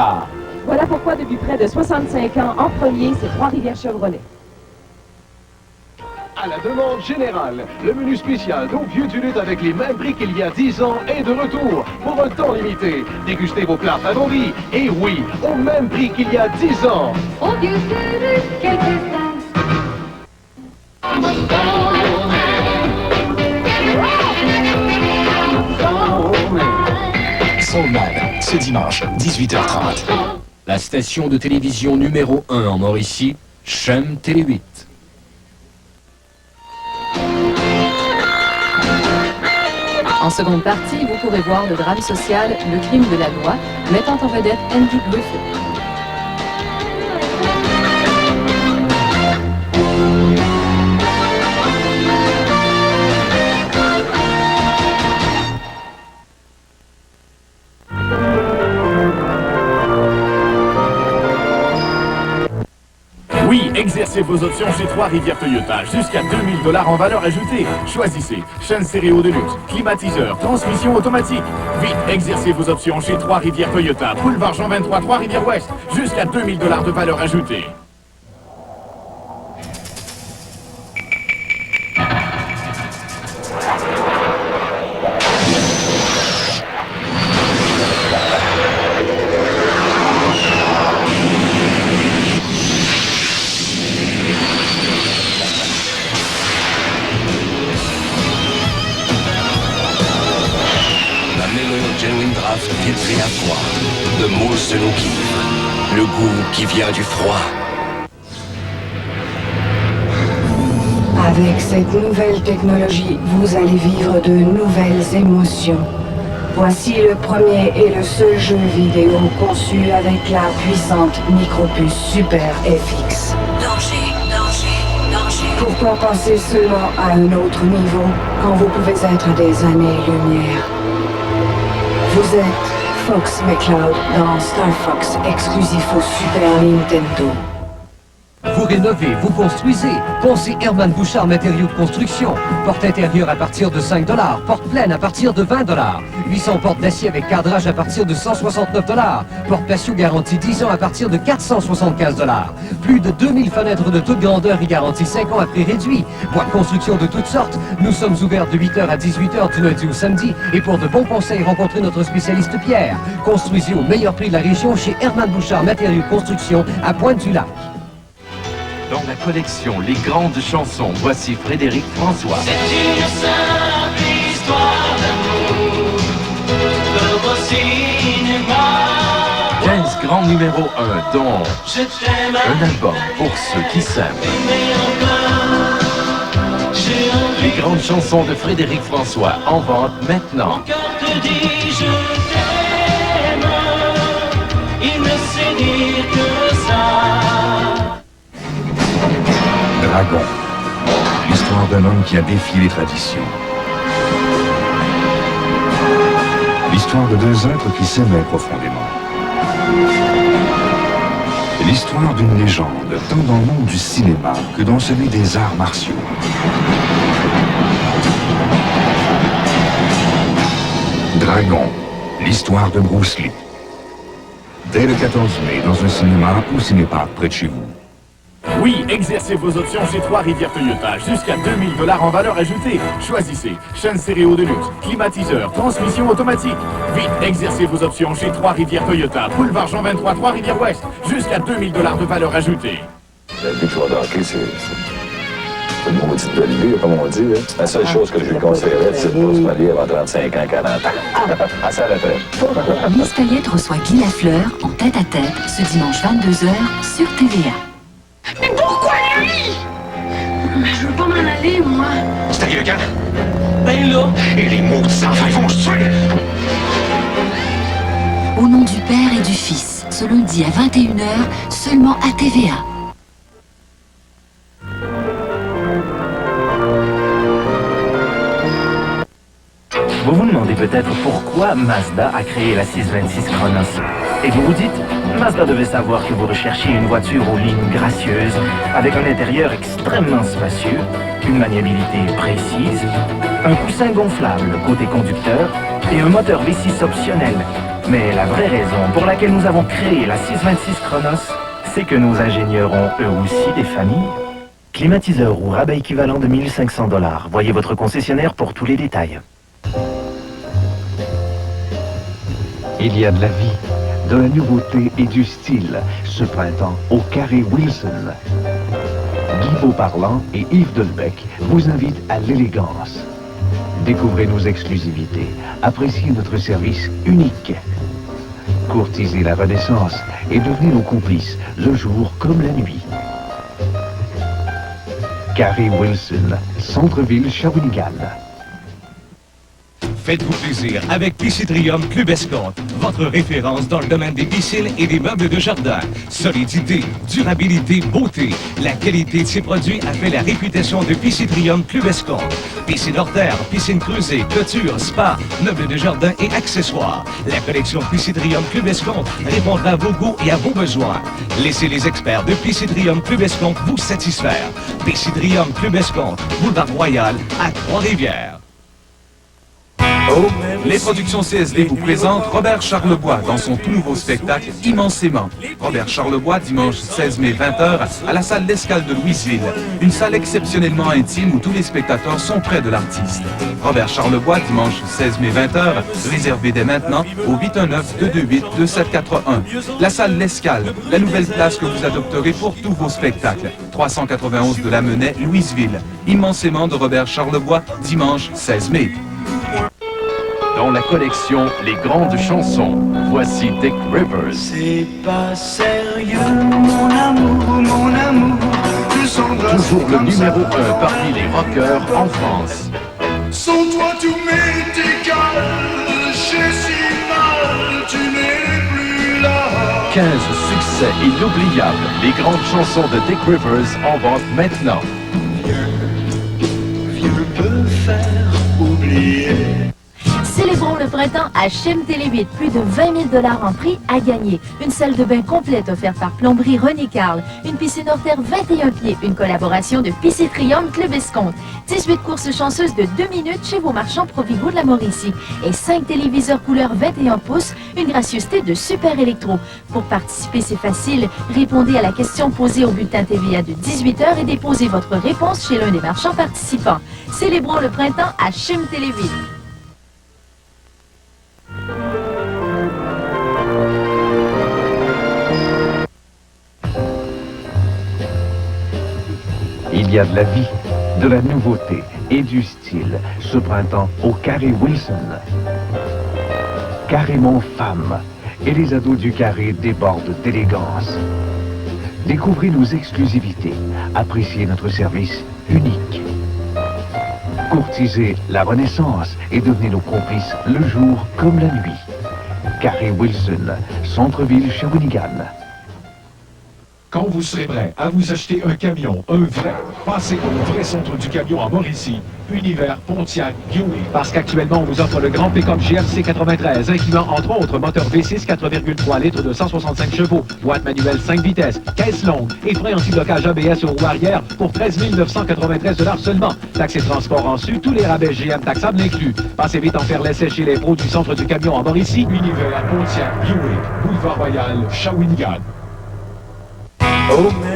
S16: Voilà pourquoi depuis près de 65 ans, en premier, c'est Trois-Rivières Chevrolet.
S22: À la demande générale, le menu spécial d'au vieux du lutte avec les mêmes prix qu'il y a 10 ans est de retour pour un temps limité. Dégustez vos plats favoris et oui, au même prix qu'il y a 10 ans.
S11: Au vieux du lutte, quelques
S1: Soulman, ce dimanche, 18h30. La station de télévision numéro 1 en Mauricie, Chem Télé 8.
S16: En seconde partie, vous pourrez voir le drame social Le crime de la loi, mettant en vedette Andy Griffith.
S26: Oui, exercez vos options chez Trois-Rivières Toyota. Jusqu'à 2000 $ en valeur ajoutée. Choisissez chaîne stéréo de luxe, climatiseur, transmission automatique. Vite, exercez vos options chez Trois-Rivières Toyota. Boulevard Jean 23, Trois-Rivières-Ouest. Jusqu'à 2000 $ de valeur ajoutée.
S1: Filtré à froid, de mousse de nos cuivres, le goût qui vient du froid.
S3: Avec cette nouvelle technologie, vous allez vivre de nouvelles émotions. Voici le premier et le seul jeu vidéo conçu avec la puissante micropuce Super FX.
S11: Danger, danger, danger.
S3: Pourquoi passer seulement à un autre niveau quand vous pouvez être des années-lumière? Vous êtes Fox McCloud dans Star Fox, exclusif au Super Nintendo.
S6: Vous rénovez, vous construisez. Pensez Herman Bouchard Matériaux de construction. Porte intérieure à partir de 5 $. Porte pleine à partir de 20 $. 800 portes d'acier avec cadrage à partir de 169 $. Porte patio garantie 10 ans à partir de 475 $. Plus de 2000 fenêtres de toute grandeur et garantie 5 ans à prix réduit. Bois de construction de toutes sortes. Nous sommes ouverts de 8h à 18h du lundi au samedi. Et pour de bons conseils, rencontrez notre spécialiste Pierre. Construisez au meilleur prix de la région chez Herman Bouchard Matériaux de construction à Pointe-du-Lac.
S2: Dans la collection Les Grandes Chansons, voici Frédéric François.
S11: C'est une simple histoire d'amour, de beau cinéma.
S2: 15 grands numéros 1, dont
S11: Je t'aime
S2: un album pour ceux qui s'aiment. Les Grandes Chansons de Frédéric François, en vente maintenant.
S11: Mon cœur te dit je t'aime, il ne sait dire que ça.
S1: Dragon. L'histoire d'un homme qui a défié les traditions. L'histoire de deux êtres qui s'aimaient profondément. L'histoire d'une légende, tant dans le monde du cinéma que dans celui des arts martiaux. Dragon. L'histoire de Bruce Lee. Dès le 14 mai, dans un cinéma ou cinépark près de chez vous.
S26: Oui, exercez vos options chez Trois-Rivières Toyota. Jusqu'à 2000 $ en valeur ajoutée. Choisissez chaîne stéréo de luxe, climatiseur, transmission automatique. Vite, exercez vos options chez Trois-Rivières Toyota. Boulevard Jean 23, Trois-Rivières-Ouest. Jusqu'à 2000 $ de valeur ajoutée.
S17: La victoire d'hockey, c'est
S7: C'est une maudite belle vie, comme on dit. Hein. La seule chose que je lui conseillerais, c'est de pas se marier avant 35 ans, 40 ans. À sa retraite.
S11: Miss Payette reçoit Guy Lafleur en tête-à-tête ce dimanche 22h sur TVA.
S9: Mais pourquoi lui? Mais je veux pas m'en aller, moi.
S7: C'est arrivé quand? Ben là, et les maudits enfants, ils vont se tuer!
S11: Au nom du Père et du Fils, ce lundi à 21h, seulement à TVA.
S10: Vous vous demandez peut-être pourquoi Mazda a créé la 626 Chronos. Et vous vous dites, Mazda devait savoir que vous recherchiez une voiture aux lignes gracieuses, avec un intérieur extrêmement spacieux, une maniabilité précise, un coussin gonflable côté conducteur et un moteur V6 optionnel. Mais la vraie raison pour laquelle nous avons créé la 626 Chronos, c'est que nos ingénieurs ont eux aussi des familles. Climatiseur ou rabais équivalent de 1500 $. Voyez votre concessionnaire pour tous les détails.
S12: Il y a de la vie, de la nouveauté et du style ce printemps au Carré Wilson. Guy Beauparlant et Yves Delbecq vous invitent à l'élégance. Découvrez nos exclusivités, appréciez notre service unique. Courtisez la Renaissance et devenez nos complices, le jour comme la nuit. Carré Wilson, centre-ville Shawinigan.
S23: Faites-vous plaisir avec Piscitrium Club Escompte, votre référence dans le domaine des piscines et des meubles de jardin. Solidité, durabilité, beauté. La qualité de ses produits a fait la réputation de Piscitrium Club Escompte. Piscine hors terre, piscine creusée, clôture, spa, meubles de jardin et accessoires. La collection Piscitrium Club Escompte répondra à vos goûts et à vos besoins. Laissez les experts de Piscitrium Club Escompte vous satisfaire. Piscitrium Club Escompte, boulevard Royal à Trois-Rivières.
S14: Les productions CSD vous présentent Robert Charlebois dans son tout nouveau spectacle Immensément. Robert Charlebois, dimanche 16 mai 20h à la salle L'Escale de Louisville. Une salle exceptionnellement intime où tous les spectateurs sont près de l'artiste. Robert Charlebois, dimanche 16 mai 20h, réservé dès maintenant au 819-228-2741. La salle L'Escale, la nouvelle place que vous adopterez pour tous vos spectacles. 391 de la Menet, Louisville. Immensément de Robert Charlebois, dimanche 16 mai.
S21: Dans la collection Les Grandes Chansons, voici Dick Rivers.
S8: C'est pas sérieux, mon amour,
S21: Toujours le numéro 1 parmi les rockers en France.
S8: Sans toi tout m'est égal, j'ai si mal, tu n'es plus là.
S21: 15 succès inoubliables. Les Grandes Chansons de Dick Rivers en vente maintenant.
S8: Viens me faire oublier.
S24: Célébrons le printemps à Chem Télé 8. Plus de 20 000 $ en prix à gagner. Une salle de bain complète offerte par Plomberie René Carl. Une piscine hors terre 21 pieds. Une collaboration de Piscitrium Club Escompte. 18 courses chanceuses de 2 minutes chez vos marchands Provigo de la Mauricie. Et 5 téléviseurs couleur 21 pouces. Une gracieuseté de Super Électro. Pour participer, c'est facile. Répondez à la question posée au bulletin TVA de 18h et déposez votre réponse chez l'un des marchands participants. Célébrons le printemps à Chem Télé 8.
S12: Il y a de la vie, de la nouveauté et du style ce printemps au Carré Wilson. Carrément femme, et les ados du Carré débordent d'élégance. Découvrez nos exclusivités, appréciez notre service unique. Courtisez la Renaissance et devenez nos complices le jour comme la nuit. Carré Wilson, centre-ville Shawinigan.
S25: Quand vous serez prêt à vous acheter un camion, un vrai, passez au vrai centre du camion à Mauricie, Univers Pontiac Buick.
S22: Parce qu'actuellement, on vous offre le grand pick-up GMC 93, incluant entre autres moteur V6 4,3 litres de 165 chevaux, boîte manuelle 5 vitesses, caisse longue et frein anti-blocage ABS aux roues arrière pour 13 993 $ seulement. Taxes et transport en su, tous les rabais GM taxables inclus. Passez vite en faire l'essai chez les pros du centre du camion à Mauricie.
S25: Univers Pontiac Buick, boulevard Royal, Shawinigan.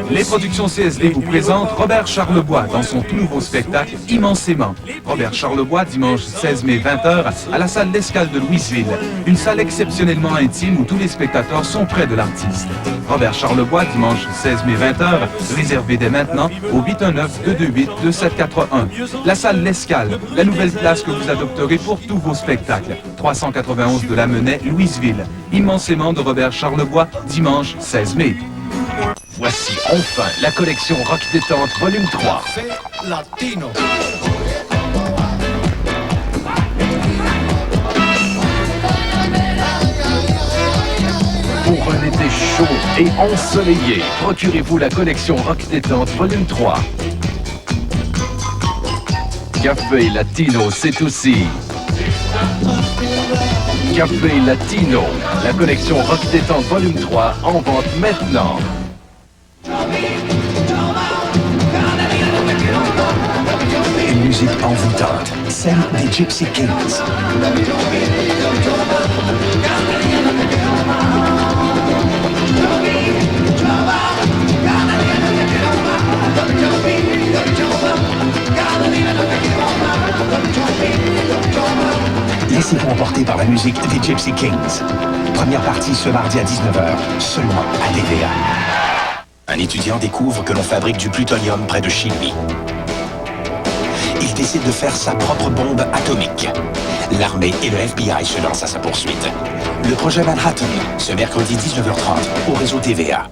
S14: Les productions CSD vous présentent Robert Charlebois dans son tout nouveau spectacle Immensément. Robert Charlebois, dimanche 16 mai 20h à la salle L'Escale de Louisville. Une salle exceptionnellement intime où tous les spectateurs sont près de l'artiste. Robert Charlebois, dimanche 16 mai 20h, réservé dès maintenant au 819-228-2781. La salle L'Escale, la nouvelle place que vous adopterez pour tous vos spectacles. 391 de la Menet, Louisville. Immensément de Robert Charlebois, dimanche 16 mai.
S4: Voici enfin la collection Rock Détente volume 3.
S8: Latino.
S4: Pour un été chaud et ensoleillé, procurez-vous la collection Rock Détente volume 3. Café Latino, c'est aussi Café Latino, la collection Rock Détente volume 3 en vente maintenant.
S5: Une musique envoûtante, celle des Gypsy Kings. Laissez-vous emporter par la musique des Gypsy Kings. Première partie ce mardi à 19h, seulement à TVA. Un étudiant découvre que l'on fabrique du plutonium près de chez lui. Il décide de faire sa propre bombe atomique. L'armée et le FBI se lancent à sa poursuite. Le projet Manhattan, ce mercredi 19h30 au réseau TVA.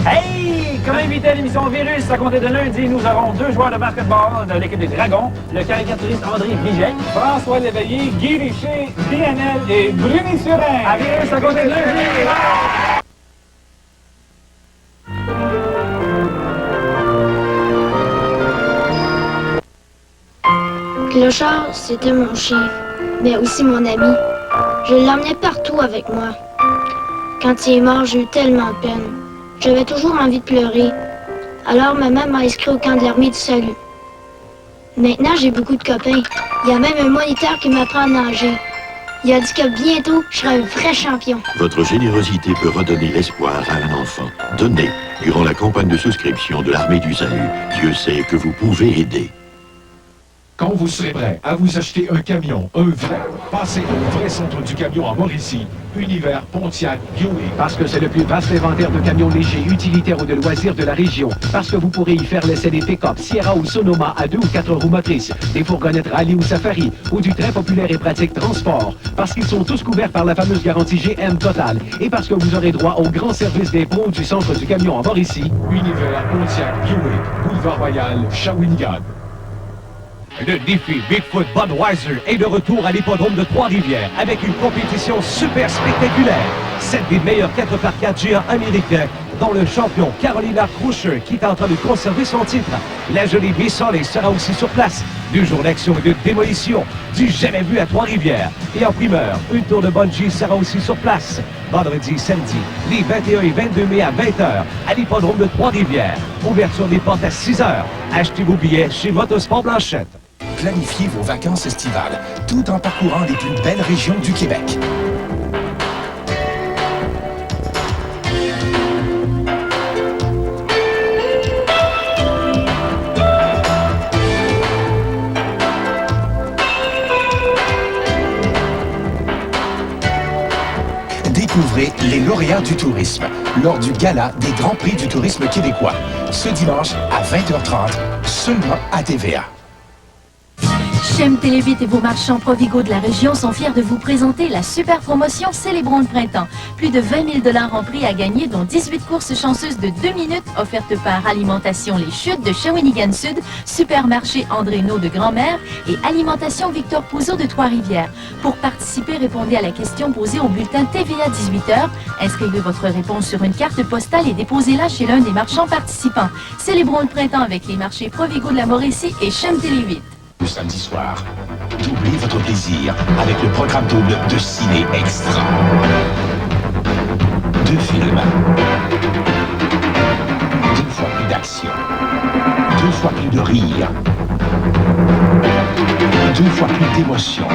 S13: Hey! Comme invité à l'émission Virus, à compter de lundi, nous aurons 2 joueurs de basketball de l'équipe des Dragons, le caricaturiste André Vigec, François Léveillé, Guy Richer, DNL et Bruni Surin. À Virus, à compter de lundi!
S15: Clochard, c'était mon chien, mais aussi mon ami. Je l'emmenais partout avec moi. Quand il est mort, j'ai eu tellement de peine. J'avais toujours envie de pleurer. Alors maman m'a inscrit au camp de l'armée du salut. Maintenant, j'ai beaucoup de copains. Il y a même un moniteur qui m'apprend à nager. Il a dit que bientôt, je serai un vrai champion.
S18: Votre générosité peut redonner l'espoir à un enfant. Donnez durant la campagne de souscription de l'Armée du Salut. Dieu sait que vous pouvez aider.
S25: Quand vous serez prêt à vous acheter un camion, un vrai, passez au vrai centre du camion à Mauricie, Univers Pontiac Buick.
S22: Parce que c'est le plus vaste inventaire de camions légers, utilitaires ou de loisirs de la région. Parce que vous pourrez y faire l'essai des pick-up, Sierra ou Sonoma à 2 ou 4 roues motrices, des fourgonnettes rallye ou safari, ou du très populaire et pratique transport. Parce qu'ils sont tous couverts par la fameuse garantie GM Total. Et parce que vous aurez droit au grand service d'impôt du centre du camion à Mauricie,
S25: Univers Pontiac Buick, Boulevard Royal, Shawinigan.
S23: Le défi Bigfoot Budweiser est de retour à l'hippodrome de Trois-Rivières avec une compétition super spectaculaire. 7 des meilleurs 4x4 géants américains, dont le champion Carolina Crusher qui est en train de conserver son titre. La jolie Bissolé sera aussi sur place. 2 jours d'action et de démolition, du jamais vu à Trois-Rivières. Et en primeur, une tour de bungee sera aussi sur place. Vendredi et samedi, les 21 et 22 mai à 20h à l'hippodrome de Trois-Rivières. Ouverture des portes à 6h. Achetez vos billets chez Motosport Blanchette.
S5: Planifiez vos vacances estivales, tout en parcourant les plus belles régions du Québec. Découvrez les lauréats du tourisme lors du Gala des Grands Prix du tourisme québécois, ce dimanche à 20h30, seulement à TVA.
S24: Chem Télévite et vos marchands Provigo de la région sont fiers de vous présenter la super promotion Célébrons le printemps. Plus de 20 000 $ en prix à gagner, dont 18 courses chanceuses de 2 minutes offertes par Alimentation Les Chutes de Shawinigan Sud, Supermarché André-Naud de Grand-Mère et Alimentation Victor Pouzeau de Trois-Rivières. Pour participer, répondez à la question posée au bulletin TVA 18h. Inscrivez votre réponse sur une carte postale et déposez-la chez l'un des marchands participants. Célébrons le printemps avec les marchés Provigo de la Mauricie et Chem Télévite.
S5: Le samedi soir, doublez votre plaisir avec le programme double de Ciné Extra. 2 films. 2 fois plus d'action. 2 fois plus de rire. 2 fois plus d'émotion.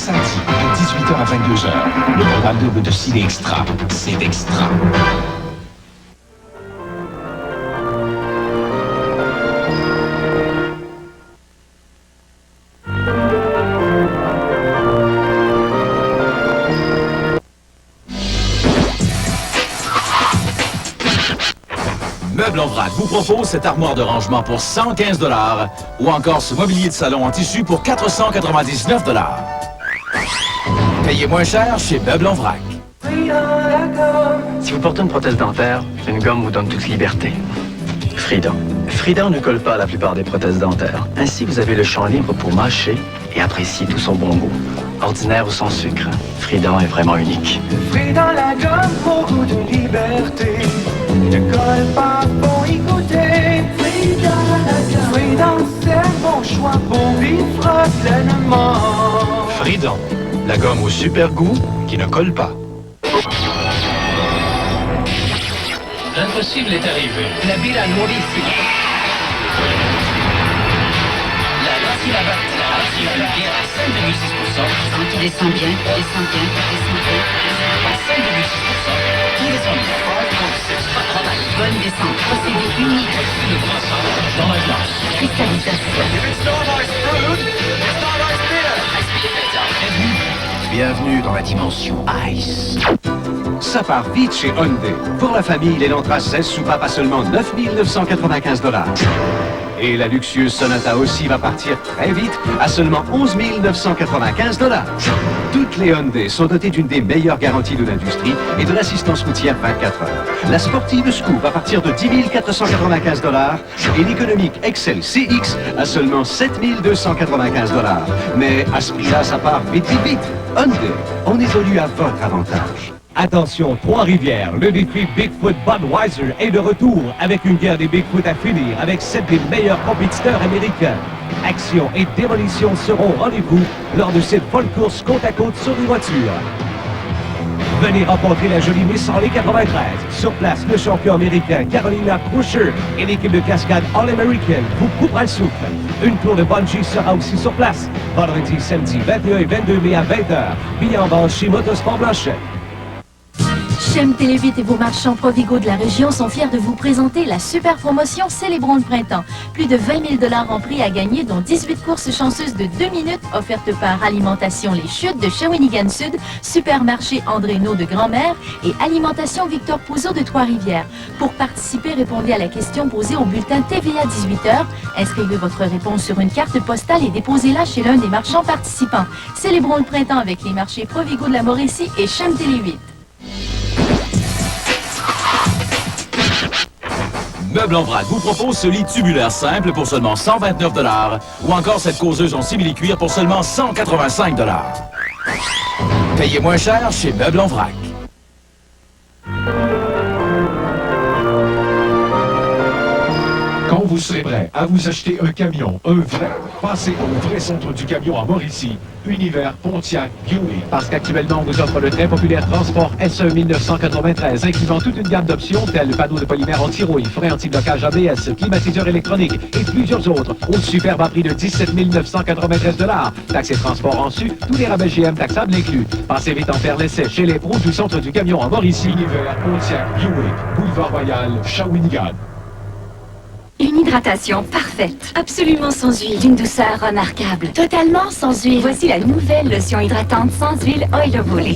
S5: samedi, de 18h à 22h. Le programme double de Ciné Extra. C'est extra.
S2: Meubles en vrac vous propose cette armoire de rangement pour 115 $, ou encore ce mobilier de salon en tissu pour 499 $. Payez moins cher chez Meubles en vrac.
S3: Si vous portez une prothèse dentaire, une gomme vous donne toute liberté. Frident. Frident ne colle pas à la plupart des prothèses dentaires. Ainsi, vous avez le champ libre pour mâcher et apprécier tout son bon goût. Ordinaire ou sans sucre, Frident est vraiment unique.
S8: Frident la gomme pour goût de liberté. Ne colle pas pour y goûter. Frident, c'est un bon choix pour vivre pleinement.
S5: Frident, la gomme au super goût qui ne colle pas.
S1: L'impossible est arrivé. La ville à Mauricie. La Racine à bière à 5,6%.
S6: Qui descend bien, descend bien, descend bien.
S1: À 5,6%. Qui descend bien.
S6: Bonne descente, procédé unique.
S1: Le brassage dans la glace.
S6: Cristallisation.
S5: Bienvenue dans la dimension Ice.
S22: Ça part vite chez Hyundai. Pour la famille, l'Elantra 16 soupape à seulement 9 995 $. Et la luxueuse Sonata aussi va partir très vite à seulement 11 995 $. Toutes les Hyundai sont dotées d'une des meilleures garanties de l'industrie et de l'assistance routière 24 heures. La sportive Scoop à partir de 10 495 $ et l'économique Excel CX à seulement 7 295 $. Mais à ce prix-là, ça part vite, vite, vite. Hyundai, on évolue à votre avantage.
S23: Attention, Trois-Rivières, le défi Bigfoot Budweiser est de retour avec une guerre des Bigfoot à finir avec 7 des meilleurs compétiteurs américains. Action et démolition seront au rendez-vous lors de cette folle course côte à côte sur les voitures. Venez rencontrer la jolie Miss Harley 93. Sur place, le champion américain Carolina Crusher et l'équipe de cascade All-American vous coupera le souffle. Une tour de bungee sera aussi sur place. Vendredi, samedi 21 et 22 mai à 20h. Billets en vente chez Motosport Blanchet.
S24: Chem Télé8 et vos marchands Provigo de la région sont fiers de vous présenter la super promotion Célébrons le printemps. Plus de 20 000 $ en prix à gagner, dont 18 courses chanceuses de 2 minutes offertes par Alimentation Les Chutes de Shawinigan Sud, Supermarché André Naud de Grand-Mère et Alimentation Victor Pouzeau de Trois-Rivières. Pour participer, répondez à la question posée au bulletin TVA 18h. Inscrivez votre réponse sur une carte postale et déposez-la chez l'un des marchands participants. Célébrons le printemps avec les marchés Provigo de la Mauricie et Chem Télé8.
S2: Meubles en vrac vous propose ce lit tubulaire simple pour seulement 129 $, ou encore cette causeuse en simili-cuir pour seulement 185 $. Payez moins cher chez Meubles en vrac.
S25: Quand vous serez prêt à vous acheter un camion, un vrai, passez au vrai centre du camion à Mauricie, Univers Pontiac Buick.
S22: Parce qu'actuellement, on vous offre le très populaire Transport SE 1993, incluant toute une gamme d'options telles panneaux de polymère anti-rouille, frein anti-blocage ABS, climatiseur électronique et plusieurs autres, au super bas prix de 17 993 $. Taxes et transport en su, tous les rabais GM taxables inclus. Passez vite en faire l'essai chez les pros du centre du camion à Mauricie.
S25: Univers Pontiac Buick, Boulevard Royal, Shawinigan.
S6: Une hydratation parfaite, absolument sans huile, d'une douceur remarquable, totalement sans huile. Voici la nouvelle lotion hydratante sans huile Oil of Olay.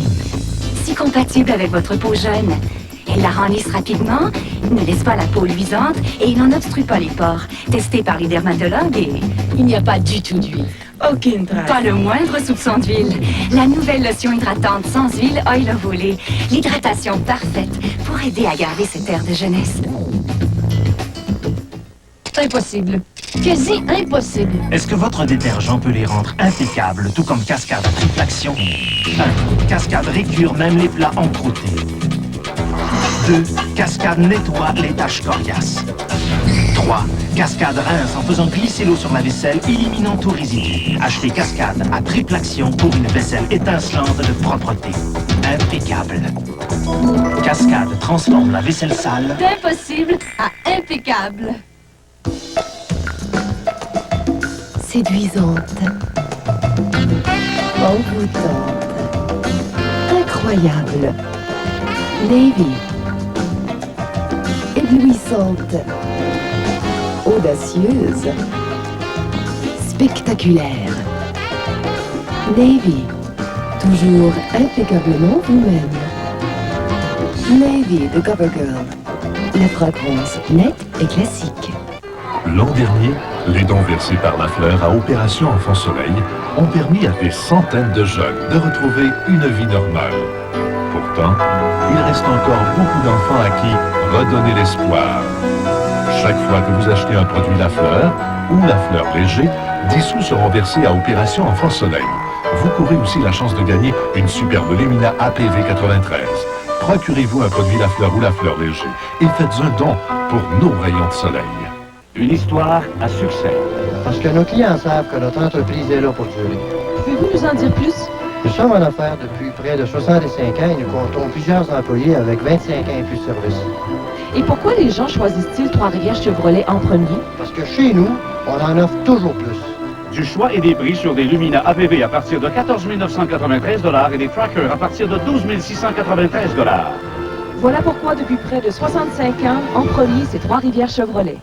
S6: Si compatible avec votre peau jeune, elle la rend lisse rapidement, ne laisse pas la peau luisante et n'en obstrue pas les pores. Testé par les dermatologues et il n'y a pas du tout d'huile. Aucune trace. Pas le moindre soupçon d'huile. La nouvelle lotion hydratante sans huile Oil of Olay. L'hydratation parfaite pour aider à garder cet air de jeunesse.
S24: Impossible. Quasi impossible.
S10: Est-ce que votre détergent peut les rendre impeccables, tout comme Cascade Triple Action? 1. Cascade récure même les plats encroûtés. 2. Cascade nettoie les taches coriaces. 3. Cascade rince en faisant glisser l'eau sur la vaisselle, éliminant tout résidu. Achetez Cascade à Triple Action pour une vaisselle étincelante de propreté. Impeccable. Cascade transforme la vaisselle sale
S24: D'impossible à impeccable. Séduisante.
S9: envoûtante, incroyable, Navy, éblouissante, audacieuse, spectaculaire, Navy, toujours impeccablement vous-même. Navy de CoverGirl, la fragrance nette et classique.
S16: L'an dernier, les dons versés par la fleur à Opération Enfant Soleil ont permis à des centaines de jeunes de retrouver une vie normale. Pourtant, il reste encore beaucoup d'enfants à qui redonner l'espoir. Chaque fois que vous achetez un produit La Fleur ou La Fleur Léger, 10 sous seront versés à Opération Enfant Soleil. Vous courez aussi la chance de gagner une superbe Lemina APV 93. Procurez-vous un produit La Fleur ou La Fleur Léger et faites un don pour nos rayons de soleil.
S22: Une histoire à succès.
S17: Parce que nos clients savent que notre entreprise est là pour durer.
S9: Pouvez-vous nous en dire plus?
S17: Nous sommes en affaires depuis près de 65 ans et nous comptons plusieurs employés avec 25 ans et plus de service.
S9: Et pourquoi les gens choisissent-ils Trois-Rivières Chevrolet en premier?
S17: Parce que chez nous, on en offre toujours plus.
S22: Du choix et des prix sur des Lumina APV à partir de 14 993 $ et des Trackers à partir de 12 693 $.
S9: Voilà pourquoi depuis près de 65 ans, en premier, c'est Trois-Rivières Chevrolet.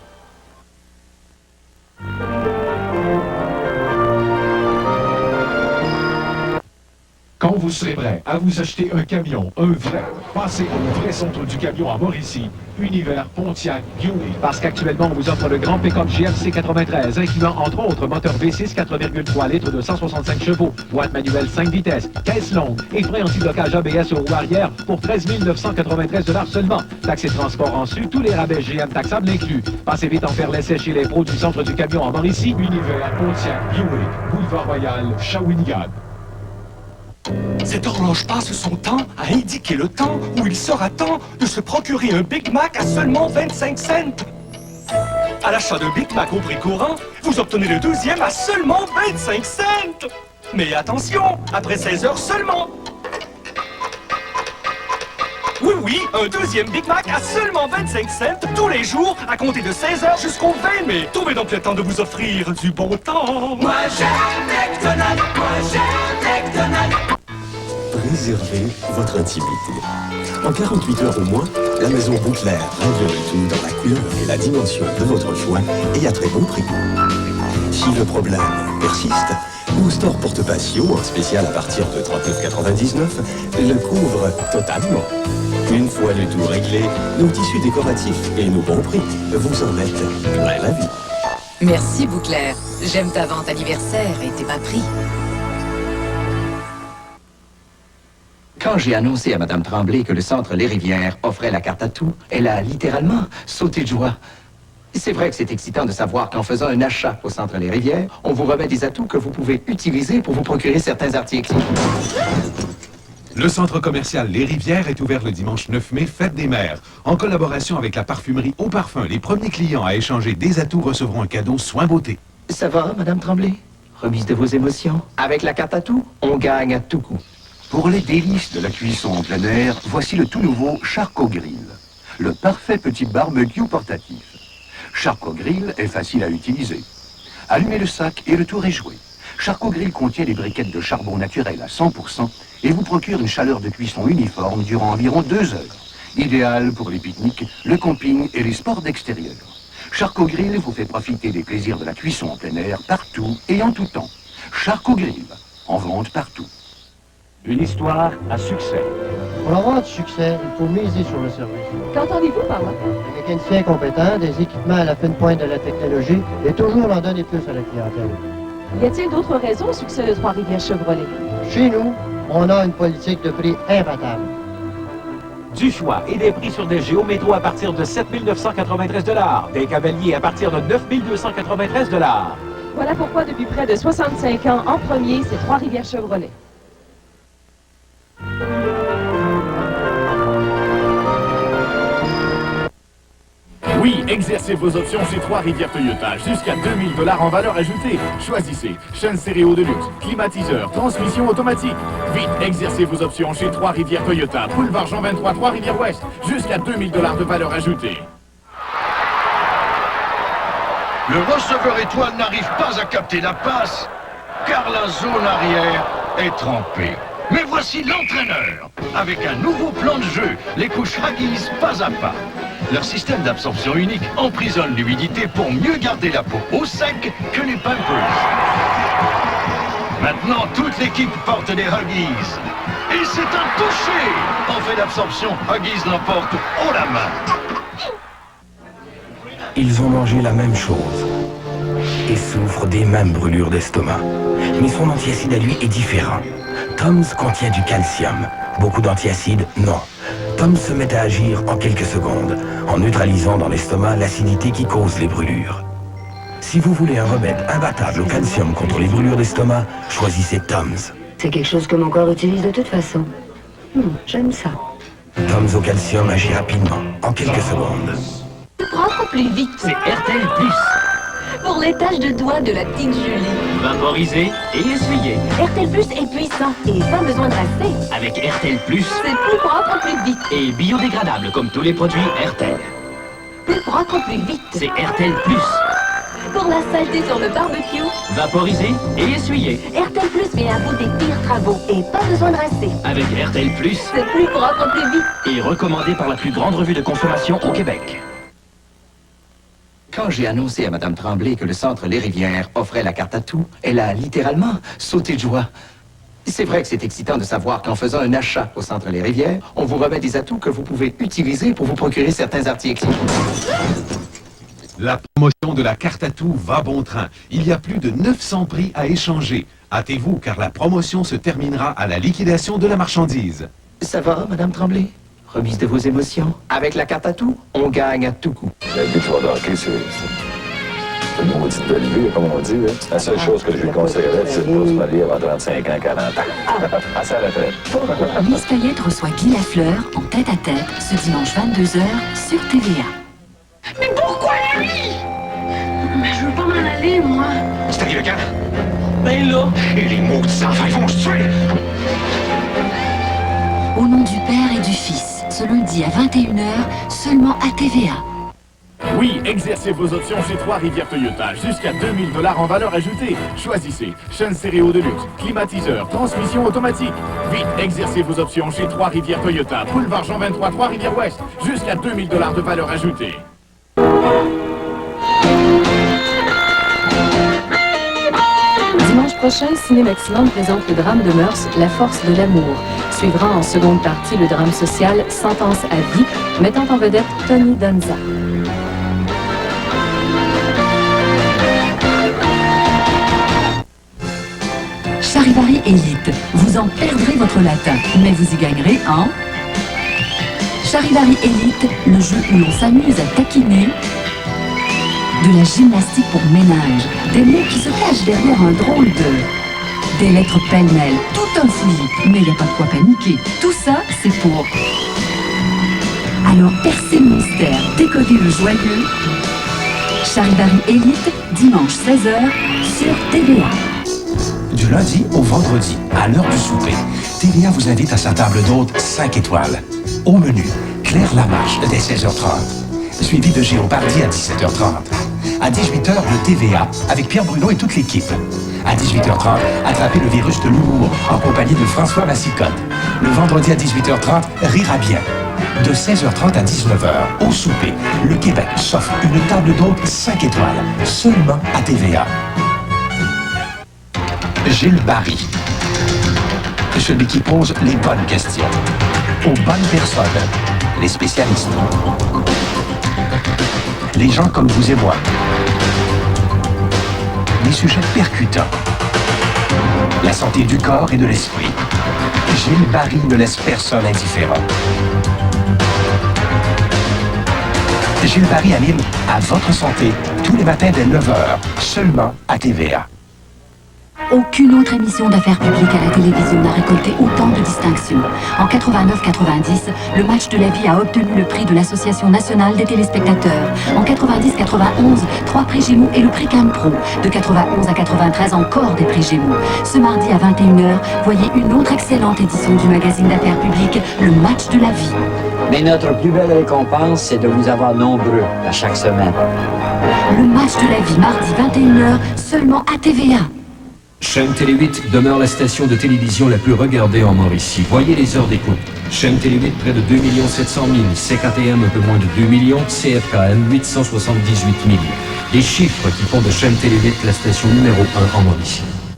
S25: Quand vous serez prêt à vous acheter un camion, un vrai, passez au vrai centre du camion à Mauricie, Univers Pontiac Buick.
S22: Parce qu'actuellement, on vous offre le grand pick-up GMC 93, incluant entre autres moteur V6 4,3 litres de 165 chevaux, boîte manuelle 5 vitesses, caisse longue et frein anti-blocage ABS aux roues arrière pour 13 993 $ seulement. Taxes et transport en su, tous les rabais GM taxables inclus. Passez vite en faire l'essai chez les pros du centre du camion à Mauricie,
S25: Univers Pontiac Buick, Boulevard Royal, Shawinigan.
S5: Cette horloge passe son temps à indiquer le temps où il sera temps de se procurer un Big Mac à seulement 25 cents. À l'achat d'un Big Mac au prix courant, vous obtenez le deuxième à seulement 25 cents. Mais attention, après 16 heures seulement. Oui, un deuxième Big Mac à seulement 25 cents tous les jours à compter de 16 heures jusqu'au 20 mai. Trouvez donc le temps de vous offrir du bon temps.
S8: Moi j'aime McDonald's, moi j'aime McDonald's.
S19: Préservez votre intimité. En 48 heures au moins, la maison Bouclair règle le tout dans la couleur et la dimension de votre choix et à très bon prix. Si le problème persiste, Booster Porte Patio, en spécial à partir de 39,99, le couvre totalement. Une fois le tout réglé, nos tissus décoratifs et nos bons prix vous en mettent plein la vie.
S20: Merci Bouclair. J'aime ta vente anniversaire et tes bas prix.
S26: Quand j'ai annoncé à Mme Tremblay que le centre Les Rivières offrait la carte à tout, elle a littéralement sauté de joie. C'est vrai que c'est excitant de savoir qu'en faisant un achat au centre Les Rivières, on vous remet des atouts que vous pouvez utiliser pour vous procurer certains articles.
S14: Le centre commercial Les Rivières est ouvert le dimanche 9 mai, fête des mères. En collaboration avec la parfumerie Au Parfum, les premiers clients à échanger des atouts recevront un cadeau soin beauté.
S26: Ça va, Mme Tremblay? Remise de vos émotions? Avec la carte à tout, on gagne à tout coup.
S12: Pour les délices de la cuisson en plein air, voici le tout nouveau Charcot Grill. Le parfait petit barbecue portatif. Charcot Grill est facile à utiliser. Allumez le sac et le tour est joué. Charcot Grill contient des briquettes de charbon naturel à 100% et vous procure une chaleur de cuisson uniforme durant environ 2 heures. Idéal pour les pique-niques, le camping et les sports d'extérieur. Charcot Grill vous fait profiter des plaisirs de la cuisson en plein air partout et en tout temps. Charcot Grill, en vente partout.
S22: Une histoire à succès.
S17: Pour avoir du succès, il faut miser sur le service.
S9: Qu'entendez-vous par là?
S17: Des mécaniciens compétents, des équipements à la fine pointe de la technologie et toujours en donner plus à la clientèle.
S9: Y a-t-il d'autres raisons au succès de Trois-Rivières Chevrolet?
S17: Chez nous, on a une politique de prix imbattable.
S22: Du choix et des prix sur des géométros à partir de 7 993 $, des cavaliers à partir de 9 293 $.
S9: Voilà pourquoi depuis près de 65 ans, en premier, c'est Trois-Rivières Chevrolet.
S2: Oui, exercez vos options chez Trois-Rivières Toyota. Jusqu'à 2000 $ en valeur ajoutée. Choisissez chaîne stéréo de luxe, climatiseur, transmission automatique. Vite, exercez vos options chez Trois-Rivières Toyota. Boulevard Jean 23, Trois-Rivières-Ouest. Jusqu'à 2000 $ de valeur ajoutée.
S27: Le receveur étoile n'arrive pas à capter la passe, car la zone arrière
S4: est trempé. Mais voici l'entraîneur, avec un nouveau plan de jeu, les couches Huggies pas à pas. Leur système d'absorption unique emprisonne l'humidité pour mieux garder la peau au sec que les Pampers. Maintenant, toute l'équipe porte des Huggies. Et c'est un toucher! En fait d'absorption, Huggies l'emporte haut la main.
S7: Ils ont mangé la même chose et souffrent des mêmes brûlures d'estomac. Mais son antiacide à lui est différent. Tom's contient du calcium. Beaucoup d'antiacides, non. Tom's se met à agir en quelques secondes, en neutralisant dans l'estomac l'acidité qui cause les brûlures. Si vous voulez un remède imbattable au calcium contre les brûlures d'estomac, choisissez Tom's.
S11: C'est quelque chose que mon corps utilise de toute façon. J'aime ça.
S7: Tom's au calcium agit rapidement, en quelques secondes.
S24: Rentre plus vite.
S13: C'est RTL+.
S24: Pour les taches de doigts de la petite Julie.
S13: Vaporiser et essuyer.
S24: RTL Plus est puissant et pas besoin de rester.
S13: Avec RTL+,
S24: C'est plus propre, plus vite.
S13: et biodégradable comme tous les produits RTL.
S24: Plus propre, plus vite.
S13: C'est RTL+.
S24: Pour la saleté sur le barbecue,
S13: Vaporiser et essuyer.
S24: RTL Plus vient à bout des pires travaux et pas besoin de rester.
S13: Avec RTL+,
S24: C'est plus propre, plus vite.
S13: et recommandé par la plus grande revue de consommation au Québec.
S26: Quand j'ai annoncé à Mme Tremblay que le centre Les Rivières offrait la carte à tout, elle a littéralement sauté de joie. C'est vrai que c'est excitant de savoir qu'en faisant un achat au centre Les Rivières, on vous remet des atouts que vous pouvez utiliser pour vous procurer certains articles.
S14: La promotion de la carte à tout va bon train. Il y a plus de 900 prix à échanger. Hâtez-vous, car la promotion se terminera à la liquidation de la marchandise.
S26: Ça va, Mme Tremblay? Remise de vos émotions. Avec la carte à tout, on gagne à tout coup.
S15: La victoire d'hockey, c'est une maudite belle vie, comme on dit. Hein. La seule chose que je lui conseillerais, c'est de ne pas se marier avant 35 ans, 40 ans. À sa retraite.
S6: Miss Payette reçoit Guy Lafleur en tête-à-tête ce dimanche 22h sur TVA.
S8: Mais pourquoi lui? Mais je veux pas m'en aller, moi.
S15: C'est arrivé quand?
S8: Ben là.
S15: Et les maudits enfants, ils vont se tuer!
S6: Au nom du Père et du Fils, ce lundi à 21h, seulement à TVA.
S21: Oui, exercez vos options chez Trois-Rivières Toyota. Jusqu'à 2000 $ en valeur ajoutée. Choisissez chaîne stéréo de luxe, climatiseur, transmission automatique. Vite, exercez vos options chez Trois-Rivières Toyota. Boulevard Jean 23, Trois-Rivières-Ouest. Jusqu'à 2000 $ de valeur ajoutée.
S9: Dimanche prochain, Cinémaximum présente le drame de mœurs La force de l'amour. Suivra en seconde partie le drame social Sentence à vie, mettant en vedette Tony Danza.
S6: Charivari Elite, vous en perdrez votre latin, mais vous y gagnerez en... Charivari Elite, le jeu où l'on s'amuse à taquiner, de la gymnastique pour ménage, des mots qui se cachent derrière un drôle de... Des lettres pêle-mêle, tout un fouillis, mais il n'y a pas de quoi paniquer. Tout ça, c'est pour... Alors percez le mystère, décodez le joyeux. Charivari Elite, dimanche 16h, sur TVA.
S5: Du lundi au vendredi, à l'heure du souper, TVA vous invite à sa table d'hôte 5 étoiles. Au menu, Claire Lamarche dès 16h30, suivi de Géopardy à 17h30. À 18h, le TVA, avec Pierre Bruno et toute l'équipe. À 18h30, attrapez le virus de l'humour en compagnie de François Massicotte. Le vendredi à 18h30, Rira bien. De 16h30 à 19h, au souper, le Québec s'offre une table d'hôte 5 étoiles, seulement à TVA. Gilles Barry. Celui qui pose les bonnes questions. Aux bonnes personnes. Les spécialistes. Les gens comme vous et moi. Des sujets percutants. La santé du corps et de l'esprit. Gilles Barry ne laisse personne indifférent. Gilles Barry anime À votre santé tous les matins dès 9h, seulement à TVA.
S6: Aucune autre émission d'affaires publiques à la télévision n'a récolté autant de distinctions. En 89-90, le match de la vie a obtenu le prix de l'Association nationale des téléspectateurs. En 90-91, 3 prix Gémeaux et le prix Campro. De 91 à 93, encore des prix Gémeaux. Ce mardi à 21h, voyez une autre excellente édition du magazine d'affaires publiques, le match de la vie.
S27: Mais notre plus belle récompense, c'est de vous avoir nombreux à chaque semaine.
S6: Le match de la vie, mardi 21h, seulement à TVA.
S1: Chaîne Télé 8 demeure la station de télévision la plus regardée en Mauricie. Voyez les heures d'écoute. Chaîne Télé 8, près de 2 700 000. CKTM, un peu moins de 2 millions. CFKM, 878 000. Des chiffres qui font de Chaîne Télé 8 la station numéro 1 en Mauricie.